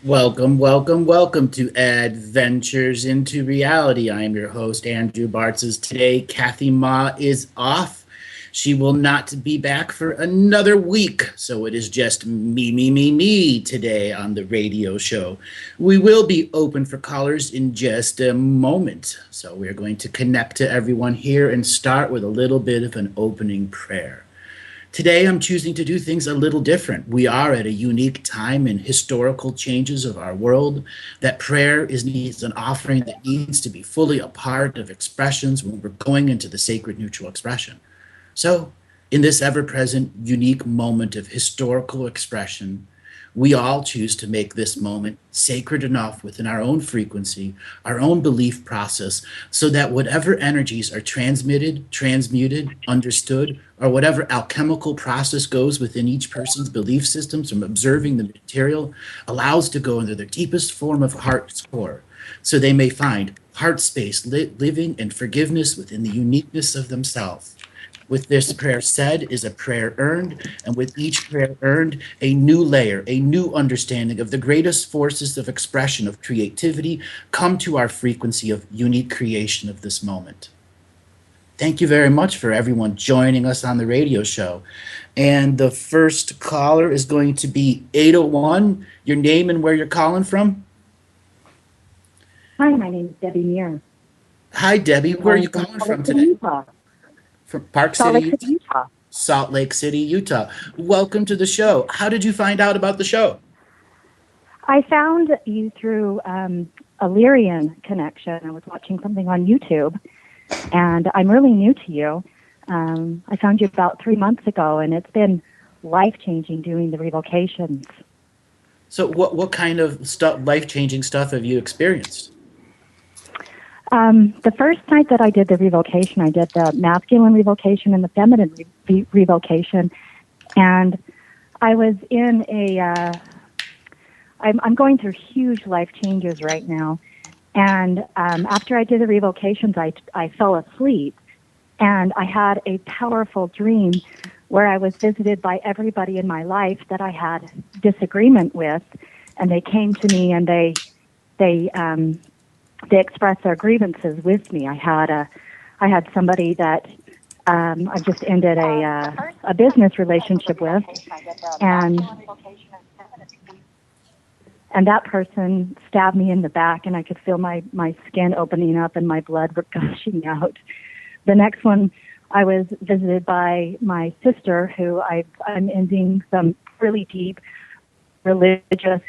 Welcome, welcome, welcome to Adventures into Reality. I am your host, Andrew Bartzes. Today, Kathy Ma is off. She will not be back for another week, so it is just me today on the radio show. We will be open for callers in just a moment, so we're going to connect to everyone here and start with a little bit of an opening prayer. Today, I'm choosing to do things a little different. We are at a unique time in historical changes of our world. That prayer needs an offering that needs to be fully a part of expressions when we're going into the sacred neutral expression. So, in this ever present, unique moment of historical expression, we all choose to make this moment sacred enough within our own frequency, our own belief process, so that whatever energies are transmitted, transmuted, understood, or whatever alchemical process goes within each person's belief systems from observing the material allows to go into their deepest form of heart's core, so they may find heart space, living and forgiveness within the uniqueness of themselves. With this prayer said is a prayer earned, and with each prayer earned, a new layer, a new understanding of the greatest forces of expression of creativity come to our frequency of unique creation of this moment. Thank you very much for everyone joining us on the radio show. And the first caller is going to be 801. Your name and where you're calling from? Hi, my name is Debbie Muir. Hi, Debbie. Where are you calling from today? Utah. From Park Salt City, Lake City, Utah. Salt Lake City, Utah. Welcome to the show. How did you find out about the show? I found you through a Lyrian connection. I was watching something on YouTube, and I'm really new to you. I found you about 3 months ago, and it's been life-changing doing the revocations. So what kind of stuff, life-changing stuff have you experienced? The first night that I did the revocation, I did the masculine revocation and the feminine revocation, and I was in I'm going through huge life changes right now, and after I did the revocations, I fell asleep, and I had a powerful dream where I was visited by everybody in my life that I had disagreement with, and they came to me and they expressed their grievances with me. I had somebody that I just ended a business relationship with, and that person stabbed me in the back, and I could feel my skin opening up and my blood gushing out. The next one, I was visited by my sister, who I'm ending some really deep religious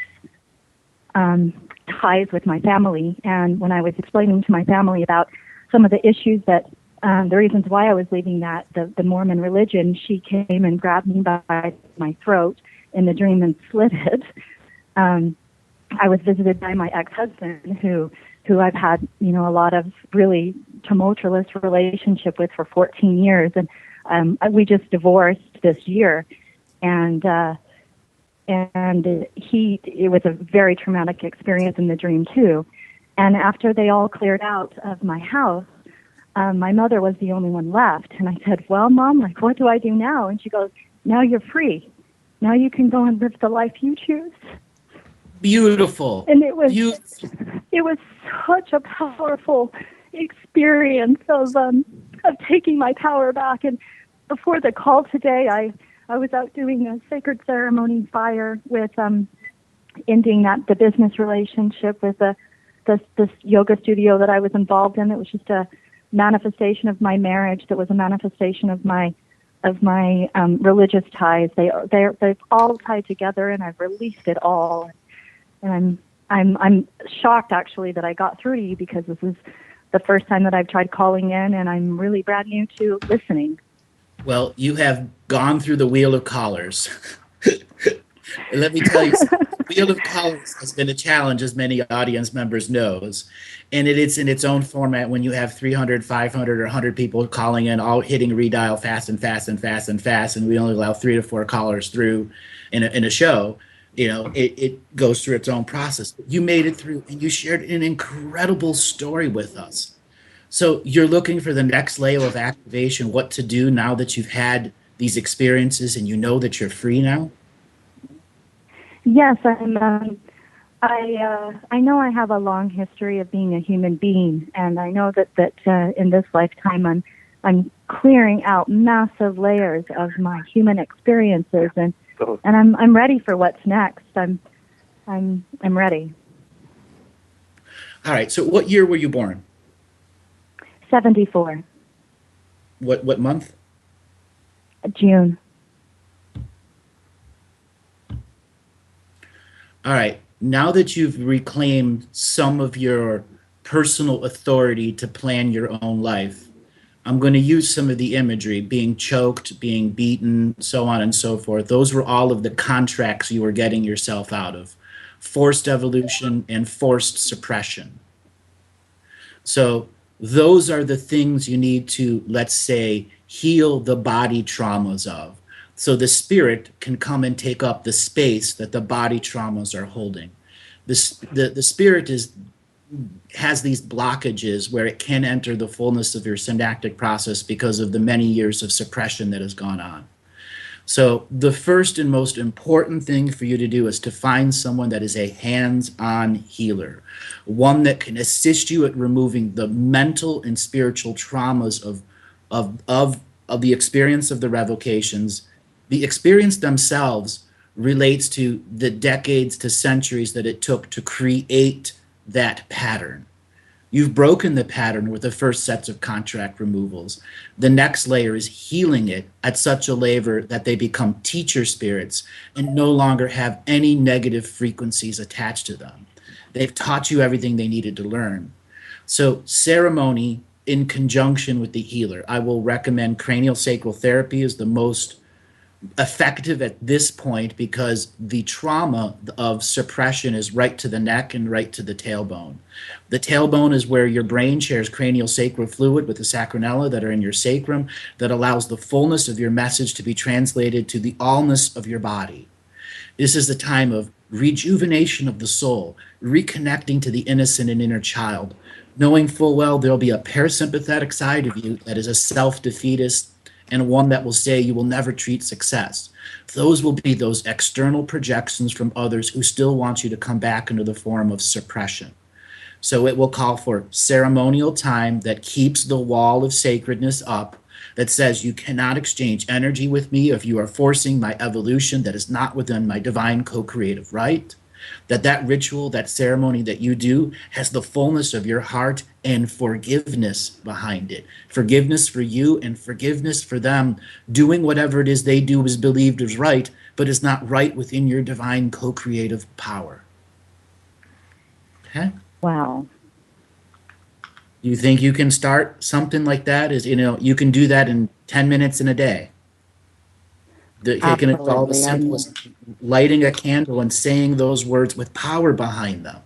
ties with my family. And when I was explaining to my family about some of the issues that, the reasons why I was leaving the Mormon religion, she came and grabbed me by my throat in the dream and slit it. I was visited by my ex-husband, who I've had, a lot of really tumultuous relationship with for 14 years. And we just divorced this year. And it was a very traumatic experience in the dream too. And after they all cleared out of my house, my mother was the only one left. And I said, well, Mom, what do I do now? And she goes, now you're free. Now you can go and live the life you choose. Beautiful. And it was such a powerful experience of taking my power back. And before the call today, I was out doing a sacred ceremony fire with ending the business relationship with this yoga studio that I was involved in. It was just a manifestation of my marriage. That was a manifestation of my religious ties. They've all tied together, and I've released it all. And I'm shocked actually that I got through to you, because this is the first time that I've tried calling in, and I'm really brand new to listening. Well, you have gone through the wheel of callers. Let me tell you, the wheel of callers has been a challenge, as many audience members knows. And it's in its own format when you have 300, 500, or 100 people calling in, all hitting redial fast and fast and fast and fast, and we only allow 3 to 4 callers through in a show. It goes through its own process. You made it through, and you shared an incredible story with us. So you're looking for the next layer of activation, what to do now that you've had these experiences and you know that you're free now? Yes, I know I have a long history of being a human being, and I know that in this lifetime I'm clearing out massive layers of my human experiences, and I'm ready for what's next. I'm ready. All right. So what year were you born? 74. What month? June. All right. Now that you've reclaimed some of your personal authority to plan your own life, I'm going to use some of the imagery, being choked, being beaten, so on and so forth. Those were all of the contracts you were getting yourself out of. Forced evolution and forced suppression. So those are the things you need to, let's say, heal the body traumas of. So the spirit can come and take up the space that the body traumas are holding. The spirit has these blockages where it can enter the fullness of your synaptic process because of the many years of suppression that has gone on. So the first and most important thing for you to do is to find someone that is a hands-on healer, one that can assist you at removing the mental and spiritual traumas of the experience of the revocations. The experience themselves relates to the decades to centuries that it took to create that pattern. You've broken the pattern with the first sets of contract removals. The next layer is healing it at such a level that they become teacher spirits and no longer have any negative frequencies attached to them. They've taught you everything they needed to learn. So ceremony in conjunction with the healer. I will recommend cranial sacral therapy is the most effective at this point because the trauma of suppression is right to the neck and right to the tailbone. The tailbone is where your brain shares cranial sacral fluid with the sacronella that are in your sacrum that allows the fullness of your message to be translated to the allness of your body. This is the time of rejuvenation of the soul, reconnecting to the innocent and inner child, knowing full well there'll be a parasympathetic side of you that is a self-defeatist and one that will say you will never treat success. Those will be those external projections from others who still want you to come back into the form of suppression. So it will call for ceremonial time that keeps the wall of sacredness up, that says you cannot exchange energy with me if you are forcing my evolution that is not within my divine co-creative right. That ritual, that ceremony that you do has the fullness of your heart and forgiveness behind it. Forgiveness for you and forgiveness for them doing whatever it is they do is believed is right, but is not right within your divine co-creative power. Okay? Wow. You think you can start something like that? You can do that in 10 minutes in a day. It's all as simple as lighting a candle and saying those words with power behind them.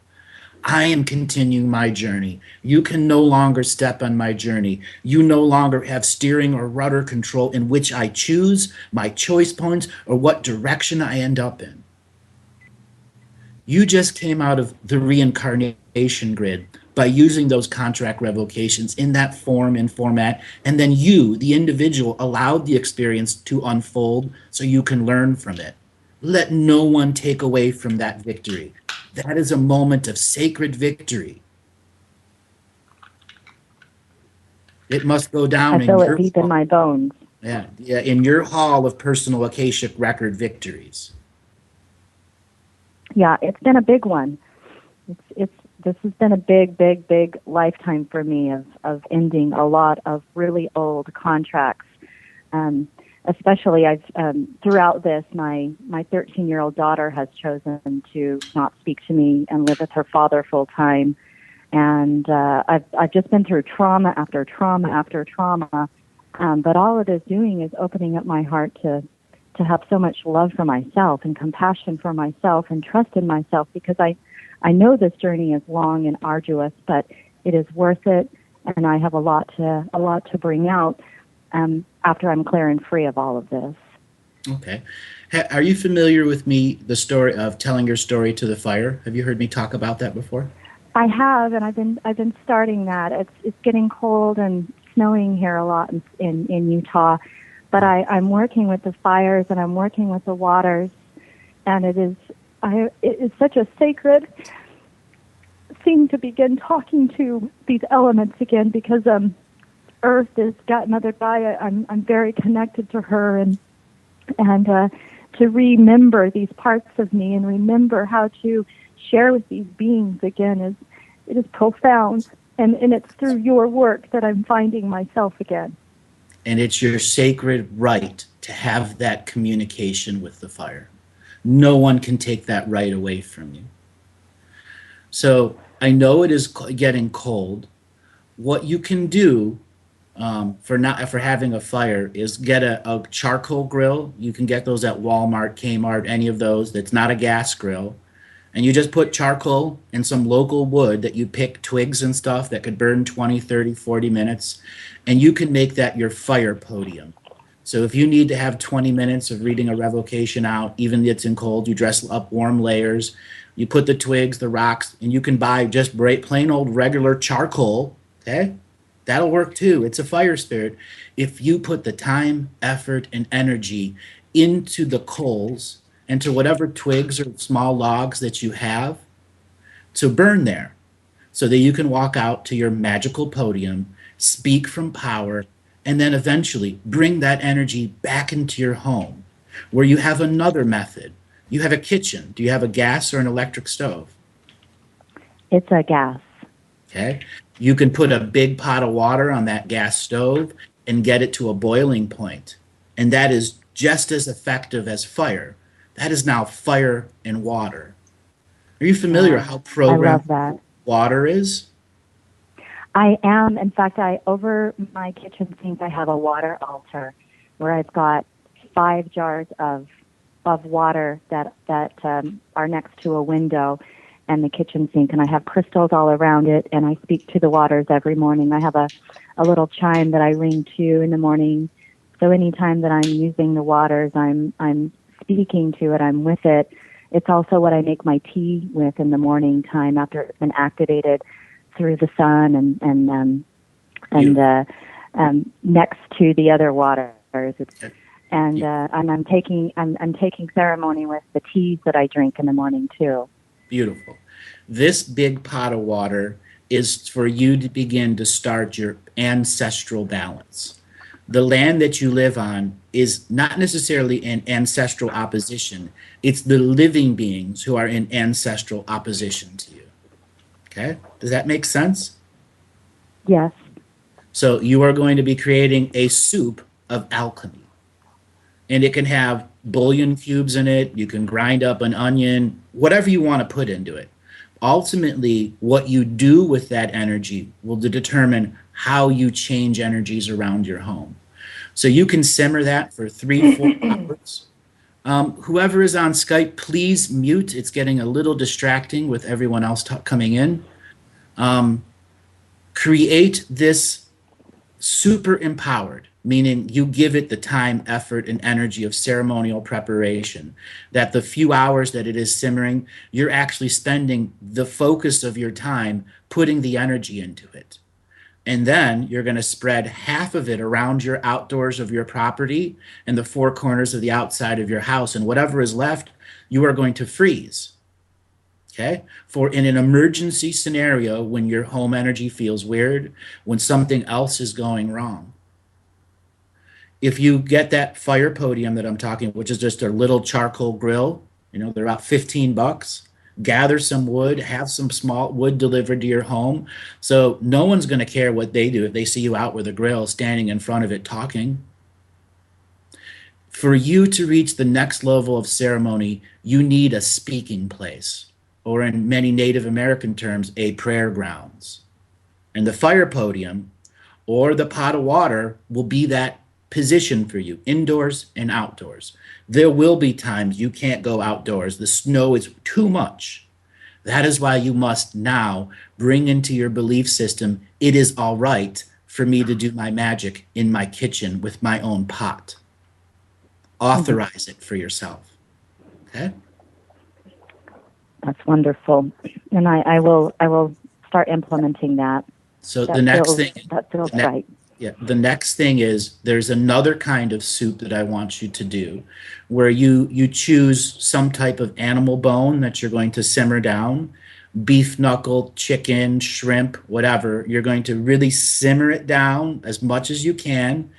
I am continuing my journey. You can no longer step on my journey. You no longer have steering or rudder control in which I choose, my choice points, or what direction I end up in. You just came out of the reincarnation grid by using those contract revocations in that form and format, and then you, the individual, allowed the experience to unfold so you can learn from it. Let no one take away from that victory. That is a moment of sacred victory. It must go down I feel it deep in my bones. Yeah, in your hall of personal Akashic record victories. Yeah, it's been a big one. This has been a big lifetime for me of ending a lot of really old contracts. Especially, I've throughout this, my 13-year-old daughter has chosen to not speak to me and live with her father full time, and I've just been through trauma after trauma after trauma. But all it is doing is opening up my heart to have so much love for myself and compassion for myself and trust in myself, because I know this journey is long and arduous, but it is worth it, and I have a lot to bring out after I'm clear and free of all of this. Okay. Are you familiar with the story of telling your story to the fire? Have you heard me talk about that before? I have, and I've been starting that. It's getting cold and snowing here a lot in Utah, but I'm working with the fires and I'm working with the waters, and it is it is such a sacred thing to begin talking to these elements again, because Earth has got another Gaia. I'm very connected to her, and to remember these parts of me and remember how to share with these beings again is profound, and it's through your work that I'm finding myself again. And it's your sacred right to have that communication with the fire. No one can take that right away from you. So I know it is getting cold. What you can do for having a fire is get a charcoal grill. You can get those at Walmart, Kmart, any of those. That's not a gas grill. And you just put charcoal and some local wood that you pick, twigs and stuff that could burn 20, 30, 40 minutes. And you can make that your fire podium. So if you need to have 20 minutes of reading a revocation out, even if it's in cold, you dress up warm layers. You put the twigs, the rocks, and you can buy just plain old regular charcoal, okay? That'll work too. It's a fire spirit. If you put the time, effort, and energy into the coals and to whatever twigs or small logs that you have to burn there, so that you can walk out to your magical podium, speak from power, and then eventually bring that energy back into your home, where you have another method. You have a kitchen. Do you have a gas or an electric stove? It's a gas. Okay. You can put a big pot of water on that gas stove and get it to a boiling point. And that is just as effective as fire. That is now fire and water. Are you familiar how programmed water is? I am. In fact, over my kitchen sink, I have a water altar where I've got 5 jars of water that are next to a window and the kitchen sink, and I have crystals all around it, and I speak to the waters every morning. I have a little chime that I ring to in the morning, so anytime that I'm using the waters, I'm speaking to it, I'm with it. It's also what I make my tea with in the morning time after it's been activated through the sun and next to the other waters. I'm taking ceremony with the teas that I drink in the morning too. Beautiful. This big pot of water is for you to begin to start your ancestral balance. The land that you live on is not necessarily in ancestral opposition. It's the living beings who are in ancestral opposition to you. Okay? Does that make sense? Yes. So you are going to be creating a soup of alchemy. And it can have bouillon cubes in it. You can grind up an onion, whatever you want to put into it. Ultimately, what you do with that energy will determine how you change energies around your home. So you can simmer that for 3-4 hours. Whoever is on Skype, please mute. It's getting a little distracting with everyone else coming in. Create this super empowered, meaning you give it the time, effort, and energy of ceremonial preparation, that the few hours that it is simmering, you're actually spending the focus of your time putting the energy into it. And then you're going to spread half of it around your outdoors of your property and the 4 corners of the outside of your house. And whatever is left, you are going to freeze. Okay? For in an emergency scenario, when your home energy feels weird, when something else is going wrong. If you get that fire podium that I'm talking, which is just a little charcoal grill, they're about $15. Gather some wood, have some small wood delivered to your home. So no one's going to care what they do if they see you out with a grill standing in front of it talking. For you to reach the next level of ceremony, you need a speaking place, or in many Native American terms, a prayer grounds. And the fire podium or the pot of water will be that position for you, indoors and outdoors. There will be times you can't go outdoors. The snow is too much. That is why you must now bring into your belief system, it is all right for me to do my magic in my kitchen with my own pot. Authorize it for yourself. Okay? That's wonderful. And I will start implementing that. So the next thing, that feels right. Yeah, the next thing is there's another kind of soup that I want you to do where you choose some type of animal bone that you're going to simmer down, beef knuckle, chicken, shrimp, whatever. You're going to really simmer it down as much as you can.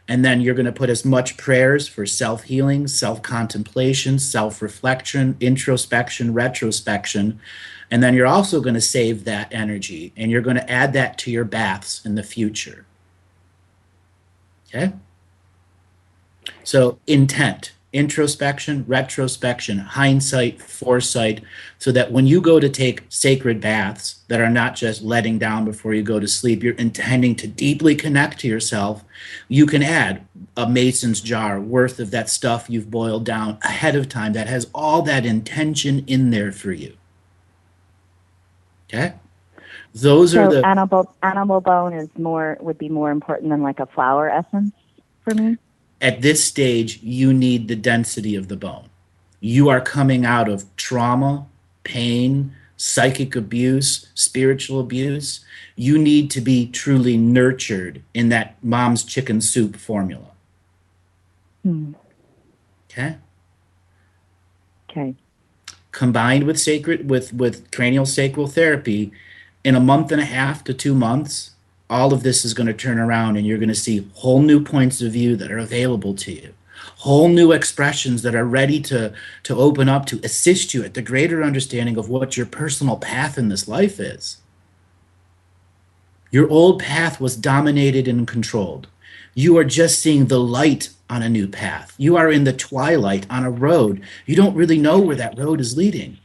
And then you're going to put as much prayers for self healing, self contemplation, self reflection, introspection, retrospection. And then you're also going to save that energy and you're going to add that to your baths in the future. Okay? So intent, introspection, retrospection, hindsight, foresight, so that when you go to take sacred baths that are not just letting down before you go to sleep, you're intending to deeply connect to yourself, you can add a mason's jar worth of that stuff you've boiled down ahead of time that has all that intention in there for you. Okay? Those are So the animal bone would be more important than like a flower essence for me. At this stage, you need the density of the bone. You are coming out of trauma, pain, psychic abuse, spiritual abuse. You need to be truly nurtured in that mom's chicken soup formula. Okay? Okay. Combined with cranial sacral therapy, in a month and a half to 2 months, all of this is going to turn around and you're going to see whole new points of view that are available to you, whole new expressions that are ready to open up to assist you at the greater understanding of what your personal path in this life is. Your old path was dominated and controlled. You are just seeing the light on a new path. You are in the twilight on a road. You don't really know where that road is leading.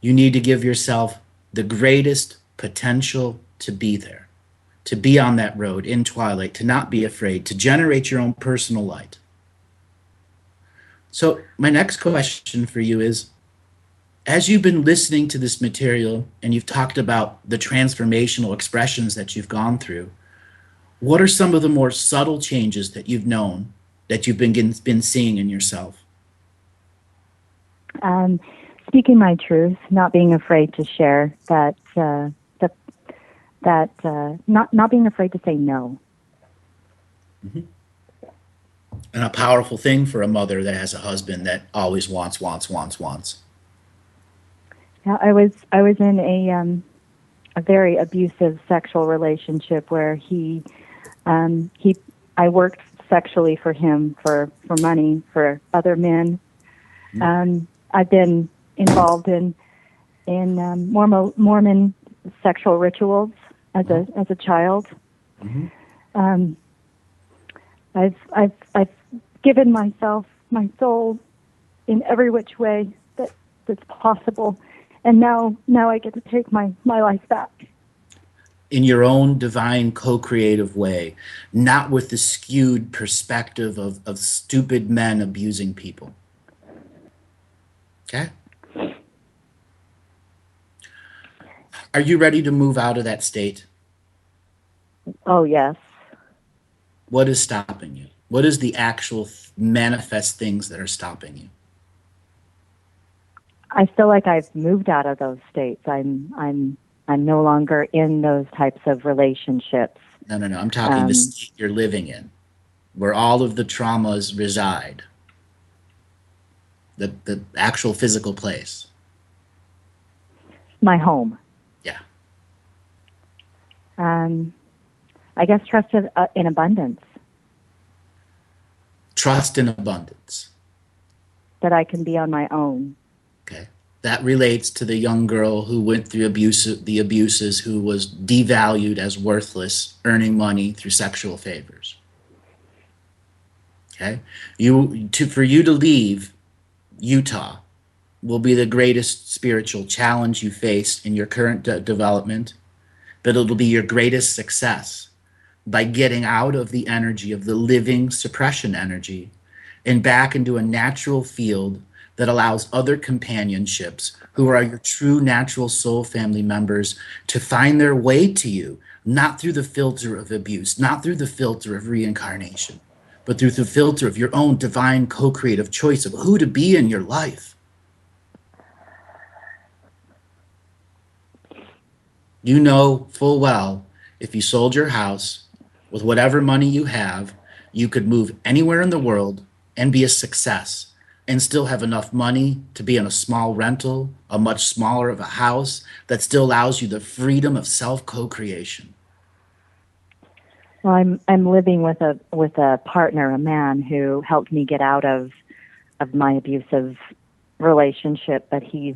You need to give yourself the greatest potential to be there, to be on that road in twilight, to not be afraid, to generate your own personal light. So my next question for you is, as you've been listening to this material and you've talked about the transformational expressions that you've gone through, what are some of the more subtle changes that you've known, that you've been seeing in yourself? Speaking my truth, not being afraid to share not being afraid to say no. Mm-hmm. And a powerful thing for a mother that has a husband that always wants. Yeah, I was in a very abusive sexual relationship where I worked sexually for him for money for other men. Mm-hmm. I've been involved in Mormon sexual rituals as a child. Mm-hmm. I've given myself, my soul, in every which way that's possible, and now I get to take my life back. In your own divine co-creative way, not with the skewed perspective of stupid men abusing people. Okay? Are you ready to move out of that state? Oh, yes. What is stopping you? What is the actual manifest things that are stopping you? I feel like I've moved out of those states. I'm no longer in those types of relationships. No. I'm talking the state you're living in, where all of the traumas reside. The actual physical place. My home. Yeah. I guess trust in abundance. Trust in abundance. That I can be on my own. Okay. That relates to the young girl who went through the abuses, who was devalued as worthless, earning money through sexual favors. Okay? For you to leave Utah will be the greatest spiritual challenge you face in your current development, but it'll be your greatest success by getting out of the energy of the living suppression energy and back into a natural field that allows other companionships who are your true natural soul family members to find their way to you, not through the filter of abuse, not through the filter of reincarnation, but through the filter of your own divine co-creative choice of who to be in your life. You know full well if you sold your house with whatever money you have, you could move anywhere in the world and be a success and still have enough money to be in a small rental, a much smaller of a house that still allows you the freedom of self co-creation. Well, I'm living with a partner, a man who helped me get out of my abusive relationship, but he's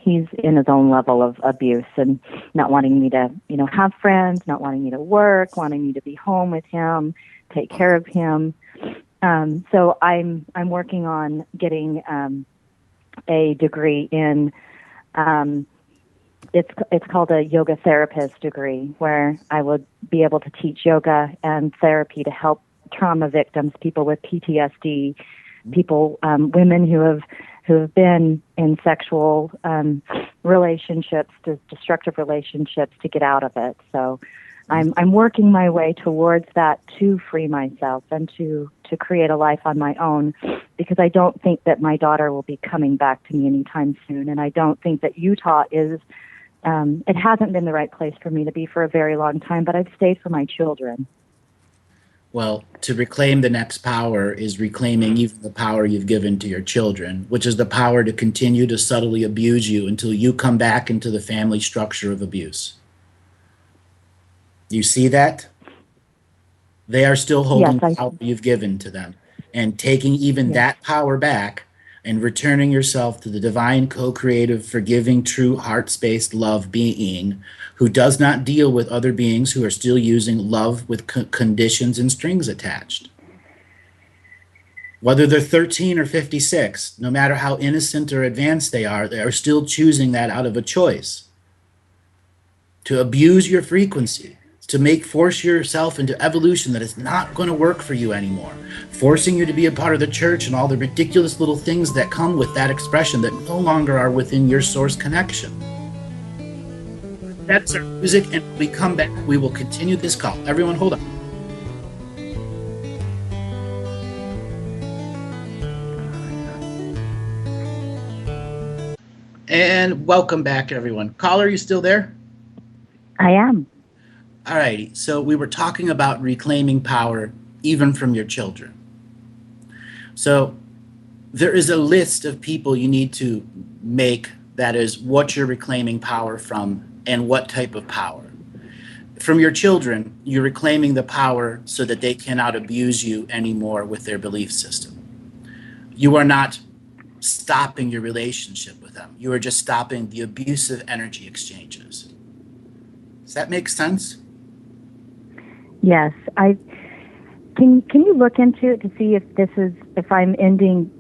in his own level of abuse and not wanting me to, have friends, not wanting me to work, wanting me to be home with him, take care of him. So I'm working on getting a degree in it's called a yoga therapist degree, where I would be able to teach yoga and therapy to help trauma victims, people with PTSD, people, women who have been in sexual relationships, destructive relationships, to get out of it. So I'm working my way towards that to free myself and to create a life on my own, because I don't think that my daughter will be coming back to me anytime soon. And I don't think that Utah is, it hasn't been the right place for me to be for a very long time, but I've stayed for my children. Well, to reclaim the next power is reclaiming even the power you've given to your children, which is the power to continue to subtly abuse you until you come back into the family structure of abuse. You see that? They are still holding the power you've given to them, and taking even that power back and returning yourself to the divine, co-creative, forgiving, true heart-spaced love being who does not deal with other beings who are still using love with conditions and strings attached. Whether they're 13 or 56, no matter how innocent or advanced they are still choosing that out of a choice. To abuse your frequency, to force yourself into evolution that is not going to work for you anymore, forcing you to be a part of the church and all the ridiculous little things that come with that expression that no longer are within your source connection. That's our music, and when we come back, we will continue this call. Everyone, hold on. And welcome back, everyone. Caller, are you still there? I am. All righty. So we were talking about reclaiming power even from your children. So there is a list of people you need to make that is what you're reclaiming power from and what type of power. From your children, you're reclaiming the power so that they cannot abuse you anymore with their belief system. You are not stopping your relationship with them. You are just stopping the abusive energy exchanges. Does that make sense? Yes, can you look into it to see if I'm ending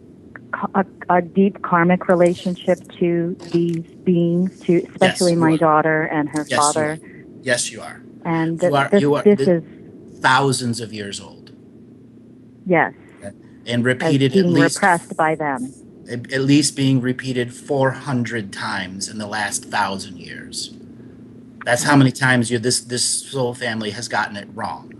a deep karmic relationship to these beings, to especially my daughter and her father? Yes, you are. And this is thousands of years old. Yes. And repeated being repressed by them. At least being repeated 400 times in the last 1,000 years. That's how many times this soul family has gotten it wrong.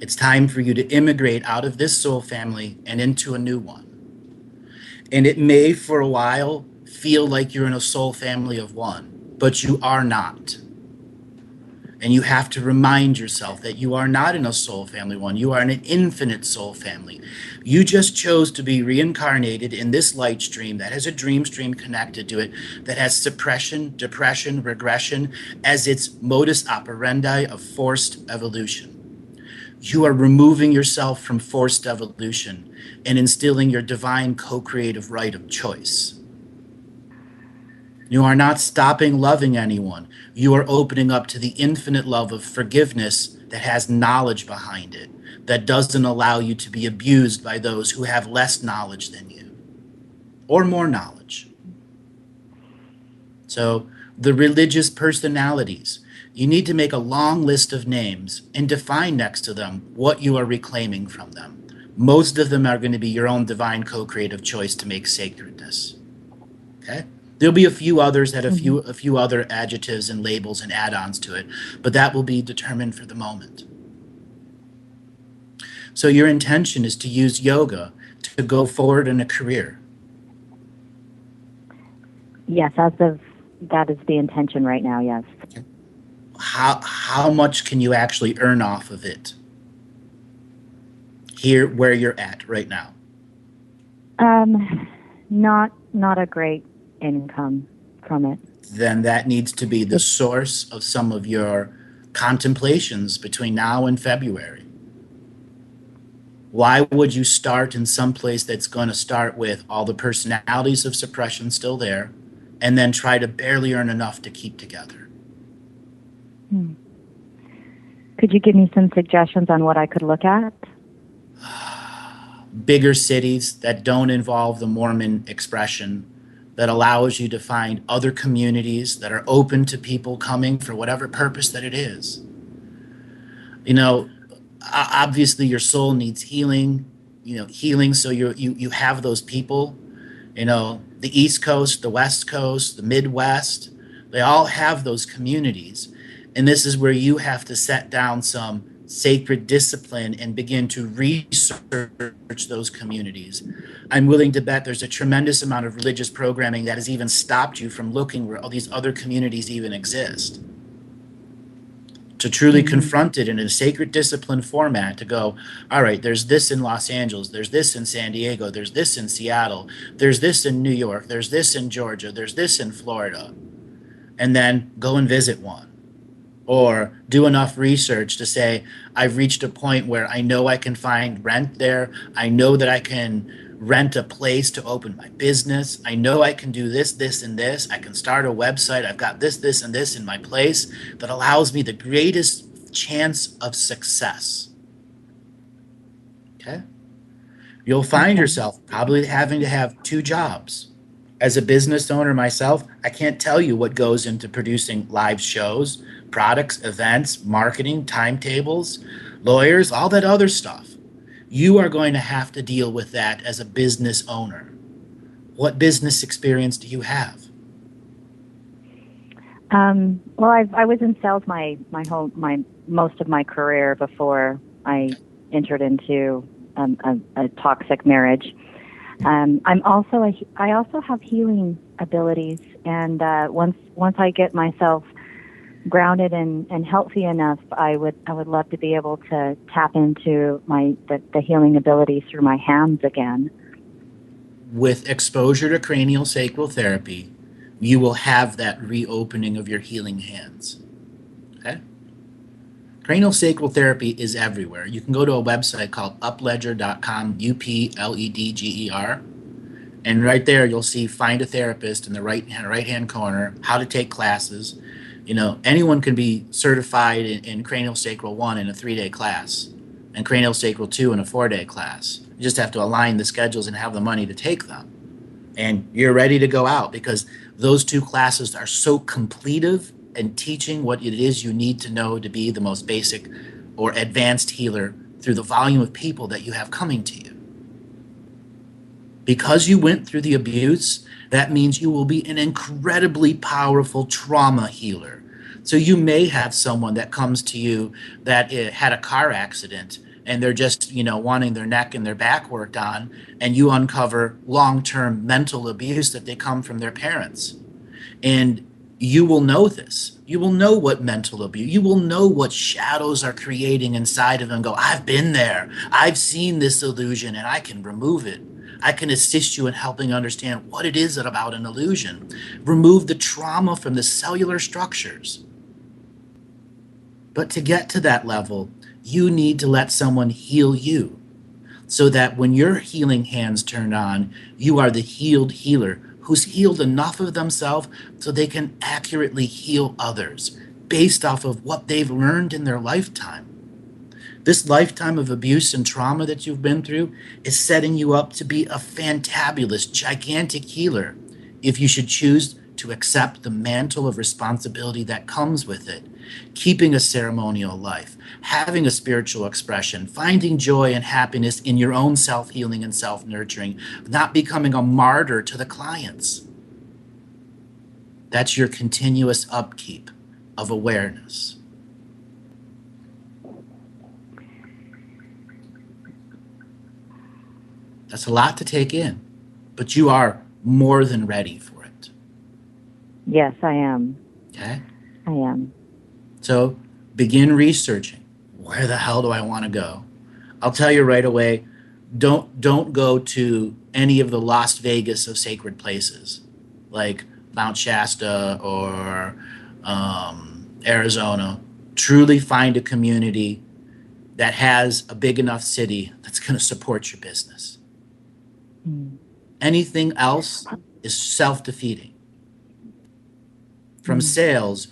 It's time for you to immigrate out of this soul family and into a new one. And it may, for a while, feel like you're in a soul family of one, but you are not. And you have to remind yourself that you are not in a soul family one. You are in an infinite soul family. You just chose to be reincarnated in this light stream that has a dream stream connected to it, that has suppression, depression, regression as its modus operandi of forced evolution. You are removing yourself from forced evolution and instilling your divine co-creative right of choice. You are not stopping loving anyone. You are opening up to the infinite love of forgiveness that has knowledge behind it, that doesn't allow you to be abused by those who have less knowledge than you, or more knowledge. So the religious personalities, you need to make a long list of names and define next to them what you are reclaiming from them. Most of them are going to be your own divine co-creative choice to make sacredness. Okay? There'll be a few others that a few other adjectives and labels and add-ons to it, but that will be determined for the moment. So your intention is to use yoga to go forward in a career. Yes, as that is the intention right now, yes. How much can you actually earn off of it here where you're at right now? Not a great income from it. Then that needs to be the source of some of your contemplations between now and February. Why would you start in some place that's going to start with all the personalities of suppression still there and then try to barely earn enough to keep together? Could you give me some suggestions on what I could look at? Bigger cities that don't involve the Mormon expression, that allows you to find other communities that are open to people coming for whatever purpose that it is. You know, obviously your soul needs healing, so you have those people, the East Coast, the West Coast, the Midwest, they all have those communities. And this is where you have to set down some sacred discipline and begin to research those communities. I'm willing to bet there's a tremendous amount of religious programming that has even stopped you from looking where all these other communities even exist. To truly confront it in a sacred discipline format, to go, all right, there's this in Los Angeles, there's this in San Diego, there's this in Seattle, there's this in New York, there's this in Georgia, there's this in Florida, and then go and visit one. Or do enough research to say, I've reached a point where I know I can find rent there. I know that I can rent a place to open my business. I know I can do this, this, and this. I can start a website. I've got this, this, and this in my place that allows me the greatest chance of success. Okay? You'll find yourself probably having to have 2 jobs. As a business owner myself, I can't tell you what goes into producing live shows, products, events, marketing, timetables, lawyers, all that other stuff. You are going to have to deal with that as a business owner. What business experience do you have? Well, I was in sales my most of my career before I entered into a toxic marriage. I also have healing abilities, and once I get myself grounded and healthy enough, I would love to be able to tap into the healing abilities through my hands again. With exposure to cranial sacral therapy, you will have that reopening of your healing hands. Okay? Cranial sacral therapy is everywhere. You can go to a website called upledger.com, UPLEDGER, and right there you'll see find a therapist in the right hand corner, how to take classes. Anyone can be certified in cranial sacral 1 in a 3-day class and cranial sacral 2 in a 4-day class. You just have to align the schedules and have the money to take them. And you're ready to go out because those 2 classes are so completive and teaching what it is you need to know to be the most basic or advanced healer through the volume of people that you have coming to you. Because you went through the abuse, that means you will be an incredibly powerful trauma healer. So you may have someone that comes to you that had a car accident and they're just, wanting their neck and their back worked on, and you uncover long-term mental abuse that they come from their parents. And you will know this. You will know what mental abuse, you will know what shadows are creating inside of them. Go, I've been there. I've seen this illusion and I can remove it. I can assist you in helping understand what it is about an illusion. Remove the trauma from the cellular structures. But to get to that level, you need to let someone heal you so that when your healing hands turn on, you are the healed healer who's healed enough of themselves so they can accurately heal others based off of what they've learned in their lifetime. This lifetime of abuse and trauma that you've been through is setting you up to be a fantabulous, gigantic healer if you should choose to accept the mantle of responsibility that comes with it. Keeping a ceremonial life, having a spiritual expression, finding joy and happiness in your own self-healing and self-nurturing, not becoming a martyr to the clients. That's your continuous upkeep of awareness. That's a lot to take in, but you are more than ready for it. Yes, I am. Okay. I am. So begin researching. Where the hell do I want to go? I'll tell you right away, don't go to any of the Las Vegas of sacred places, like Mount Shasta or Arizona. Truly find a community that has a big enough city that's going to support your business. Mm. Anything else is self-defeating. From Mm. sales,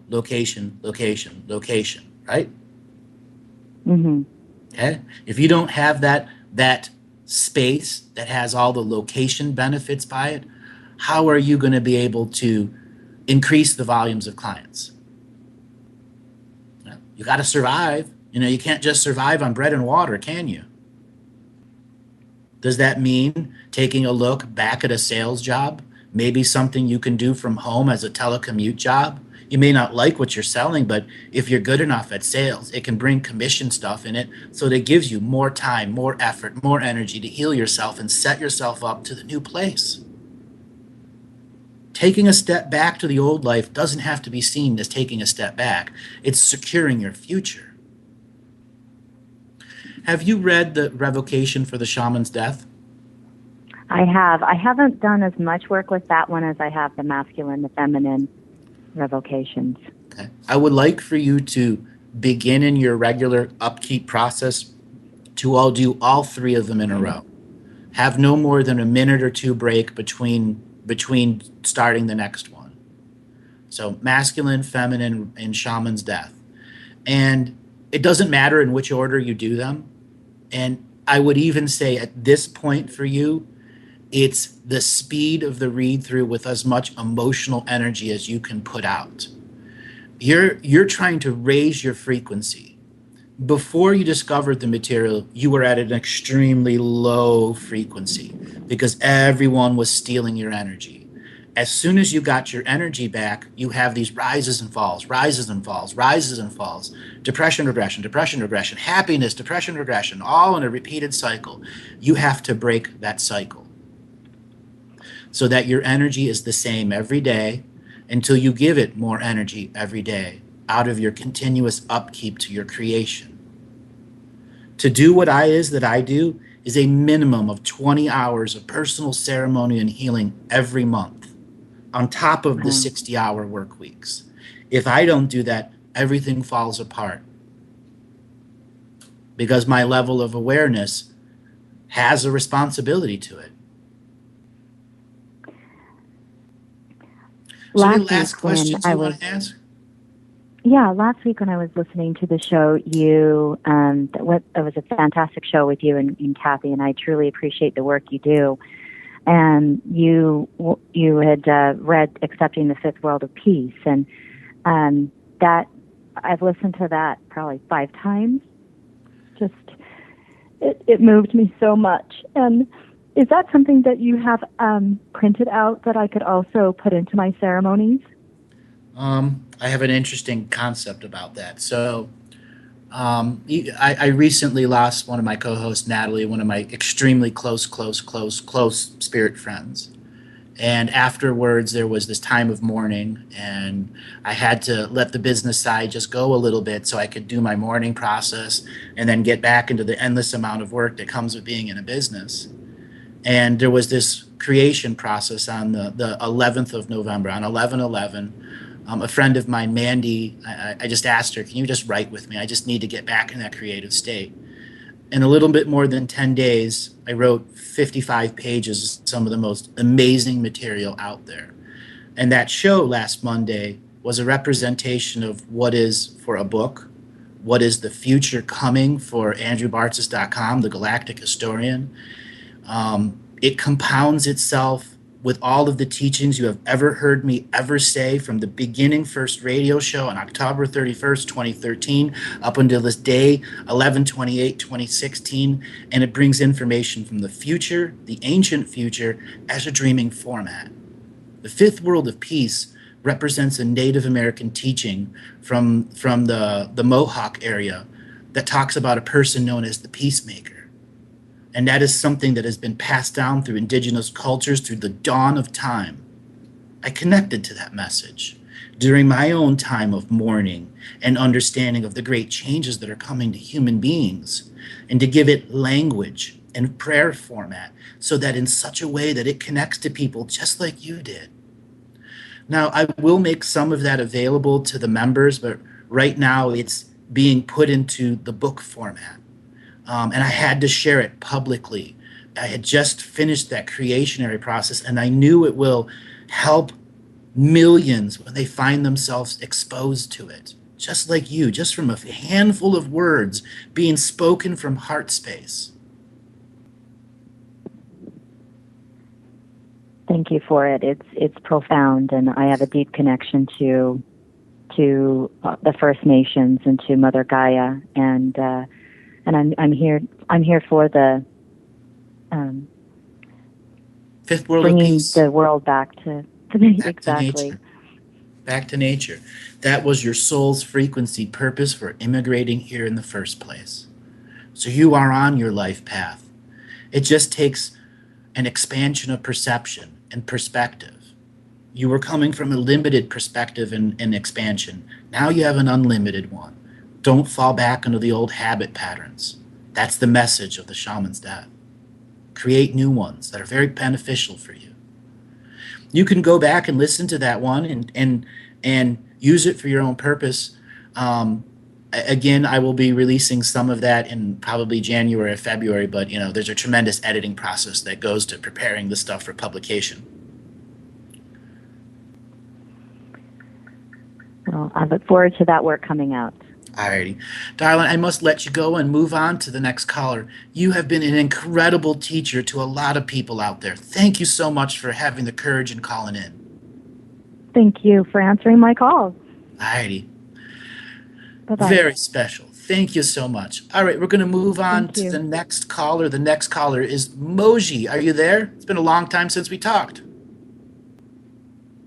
location, location, location, right? Mm-hmm. Okay. If you don't have that space that has all the location benefits by it, how are you going to be able to increase the volumes of clients? You got to survive. You can't just survive on bread and water, can you? Does that mean taking a look back at a sales job? Maybe something you can do from home as a telecommute job? You may not like what you're selling, but if you're good enough at sales, it can bring commission stuff in it so that it gives you more time, more effort, more energy to heal yourself and set yourself up to the new place. Taking a step back to the old life doesn't have to be seen as taking a step back. It's securing your future. Have you read the revocation for the shaman's death? I have. I haven't done as much work with that one as I have the masculine, the feminine revocations. Okay. I would like for you to begin in your regular upkeep process to all do all three of them in a row. Have no more than a minute or two break between starting the next one. So masculine, feminine, and shaman's death. And it doesn't matter in which order you do them. And I would even say at this point for you, it's the speed of the read through with as much emotional energy as you can put out. You're trying to raise your frequency. Before you discovered the material, you were at an extremely low frequency because everyone was stealing your energy. As soon as you got your energy back, you have these rises and falls, rises and falls, rises and falls, depression, regression, happiness, depression, regression, all in a repeated cycle. You have to break that cycle so that your energy is the same every day until you give it more energy every day out of your continuous upkeep to your creation. To do what I do is a minimum of 20 hours of personal ceremony and healing every month on top of the 60-hour work weeks. If I don't do that, everything falls apart because my level of awareness has a responsibility to it. So any last questions you want to ask? Yeah, last week when I was listening to the show, it was a fantastic show with you and Kathy, and I truly appreciate the work you do. And you had read Accepting the Fifth World of Peace, and that I've listened to that probably 5 times. Just it moved me so much. And is that something that you have printed out that I could also put into my ceremonies? I have an interesting concept about that. So I recently lost one of my co-hosts, Natalie, one of my extremely close spirit friends. And afterwards, there was this time of mourning, and I had to let the business side just go a little bit so I could do my mourning process and then get back into the endless amount of work that comes with being in a business. And there was this creation process on the 11th of November, on 11/11. A friend of mine, Mandy, I just asked her, can you just write with me? I just need to get back in that creative state. In a little bit more than 10 days, I wrote 55 pages of some of the most amazing material out there. And that show last Monday was a representation of what is for a book, what is the future coming for AndrewBartzis.com, the Galactic Historian. It compounds itself with all of the teachings you have ever heard me ever say from the beginning first radio show on October 31st, 2013, up until this day, 11/28/2016, and it brings information from the future, the ancient future, as a dreaming format. The Fifth World of Peace represents a Native American teaching from the Mohawk area that talks about a person known as the peacemaker. And that is something that has been passed down through indigenous cultures through the dawn of time. I connected to that message during my own time of mourning and understanding of the great changes that are coming to human beings, and to give it language and prayer format so that in such a way that it connects to people just like you did. Now, I will make some of that available to the members, but right now it's being put into the book format. And I had to share it publicly. I had just finished that creationary process, and I knew it will help millions when they find themselves exposed to it. Just like you, just from a handful of words being spoken from heart space. Thank you for it. It's profound, and I have a deep connection to the First Nations and to Mother Gaia, and I'm here for the Fifth world bringing of peace. the world back to exactly. Back to nature. That was your soul's frequency purpose for immigrating here in the first place. So you are on your life path. It just takes an expansion of perception and perspective. You were coming from a limited perspective and expansion. Now you have an unlimited one. Don't fall back into the old habit patterns. That's the message of the shaman's death. Create new ones that are very beneficial for you. You can go back and listen to that one and use it for your own purpose. Again, I will be releasing some of that in probably January or February, but there's a tremendous editing process that goes to preparing the stuff for publication. Well, I look forward to that work coming out. Alrighty. Darling, I must let you go and move on to the next caller. You have been an incredible teacher to a lot of people out there. Thank you so much for having the courage and calling in. Thank you for answering my call. Alrighty. Bye-bye. Very special. Thank you so much. All right, we're going to move on to the next caller. The next caller is Moji. Are you there? It's been a long time since we talked.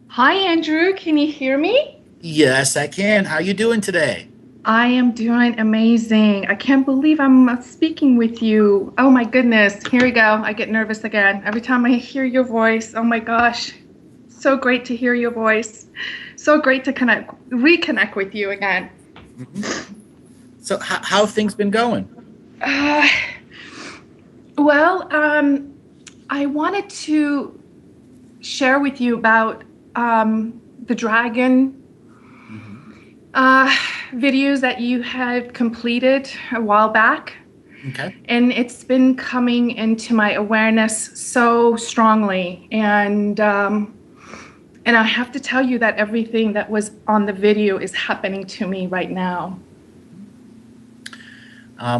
Hi, Andrew. Can you hear me? Yes, I can. How you doing today? I am doing amazing. I can't believe I'm speaking with you. Oh my goodness. Here we go. I get nervous again. Every time I hear your voice, oh my gosh. So great to hear your voice. So great to reconnect with you again. Mm-hmm. So how have things been going? Well, I wanted to share with you about the dragon videos that you had completed a while back. Okay. And it's been coming into my awareness so strongly. And I have to tell you that everything that was on the video is happening to me right now.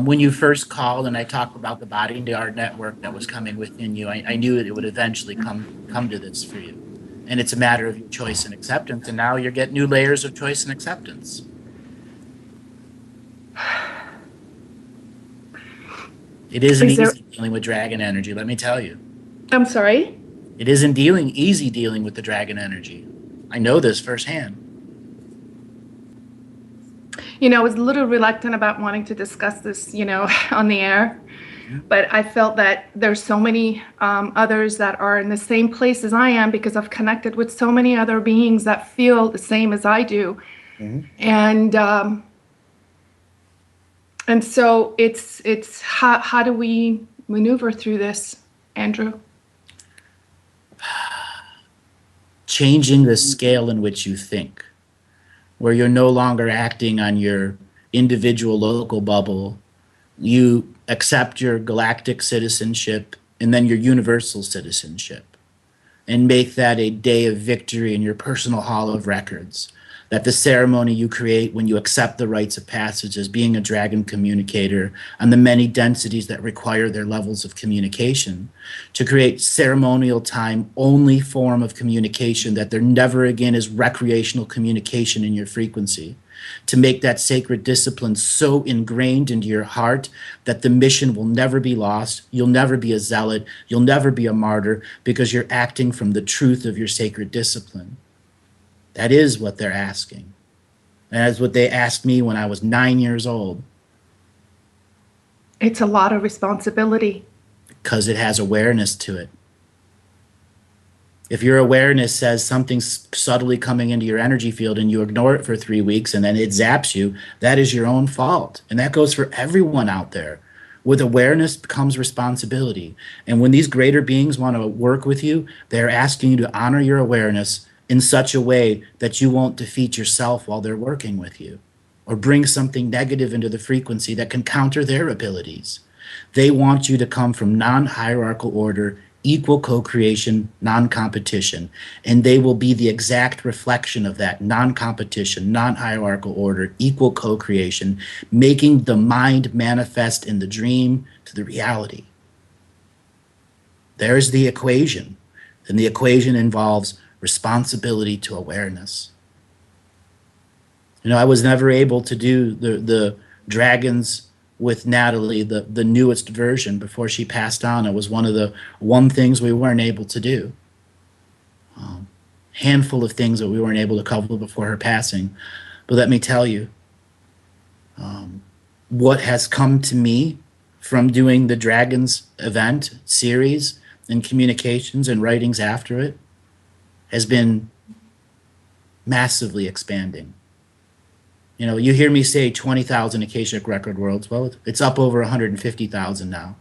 When you first called and I talked about the body to art network that was coming within you, I knew that it would eventually come to this for you. And it's a matter of your choice and acceptance. And now you're getting new layers of choice and acceptance. It isn't easy dealing with dragon energy, let me tell you. I'm sorry? It isn't easy dealing with the dragon energy. I know this firsthand. I was a little reluctant about wanting to discuss this, on the air. But I felt that there's so many others that are in the same place as I am, because I've connected with so many other beings that feel the same as I do. Mm-hmm. And so it's how do we maneuver through this, Andrew? Changing the scale in which you think, where you're no longer acting on your individual local bubble. You accept your galactic citizenship and then your universal citizenship, and make that a day of victory in your personal hall of records. That the ceremony you create when you accept the rites of passage as being a dragon communicator and the many densities that require their levels of communication, to create ceremonial time only form of communication, that there never again is recreational communication in your frequency. To make that sacred discipline so ingrained into your heart that the mission will never be lost. You'll never be a zealot. You'll never be a martyr, because you're acting from the truth of your sacred discipline. That is what they're asking. And that's what they asked me when I was 9 years old. It's a lot of responsibility. Because it has awareness to it. If your awareness says something's subtly coming into your energy field and you ignore it for 3 weeks and then it zaps you, that is your own fault. And that goes for everyone out there. With awareness comes responsibility. And when these greater beings want to work with you, they're asking you to honor your awareness in such a way that you won't defeat yourself while they're working with you, or bring something negative into the frequency that can counter their abilities. They want you to come from non-hierarchical order, equal co-creation, non-competition, and they will be the exact reflection of that non-competition, non-hierarchical order, equal co-creation, making the mind manifest in the dream to the reality. There's the equation, and the equation involves responsibility to awareness. I was never able to do the dragons with Natalie, the newest version, before she passed on. It was one things we weren't able to do. Handful of things that we weren't able to cover before her passing. But let me tell you, what has come to me from doing the Dragons event series and communications and writings after it has been massively expanding. You hear me say 20,000 Akashic record worlds. Well, it's up over 150,000 now.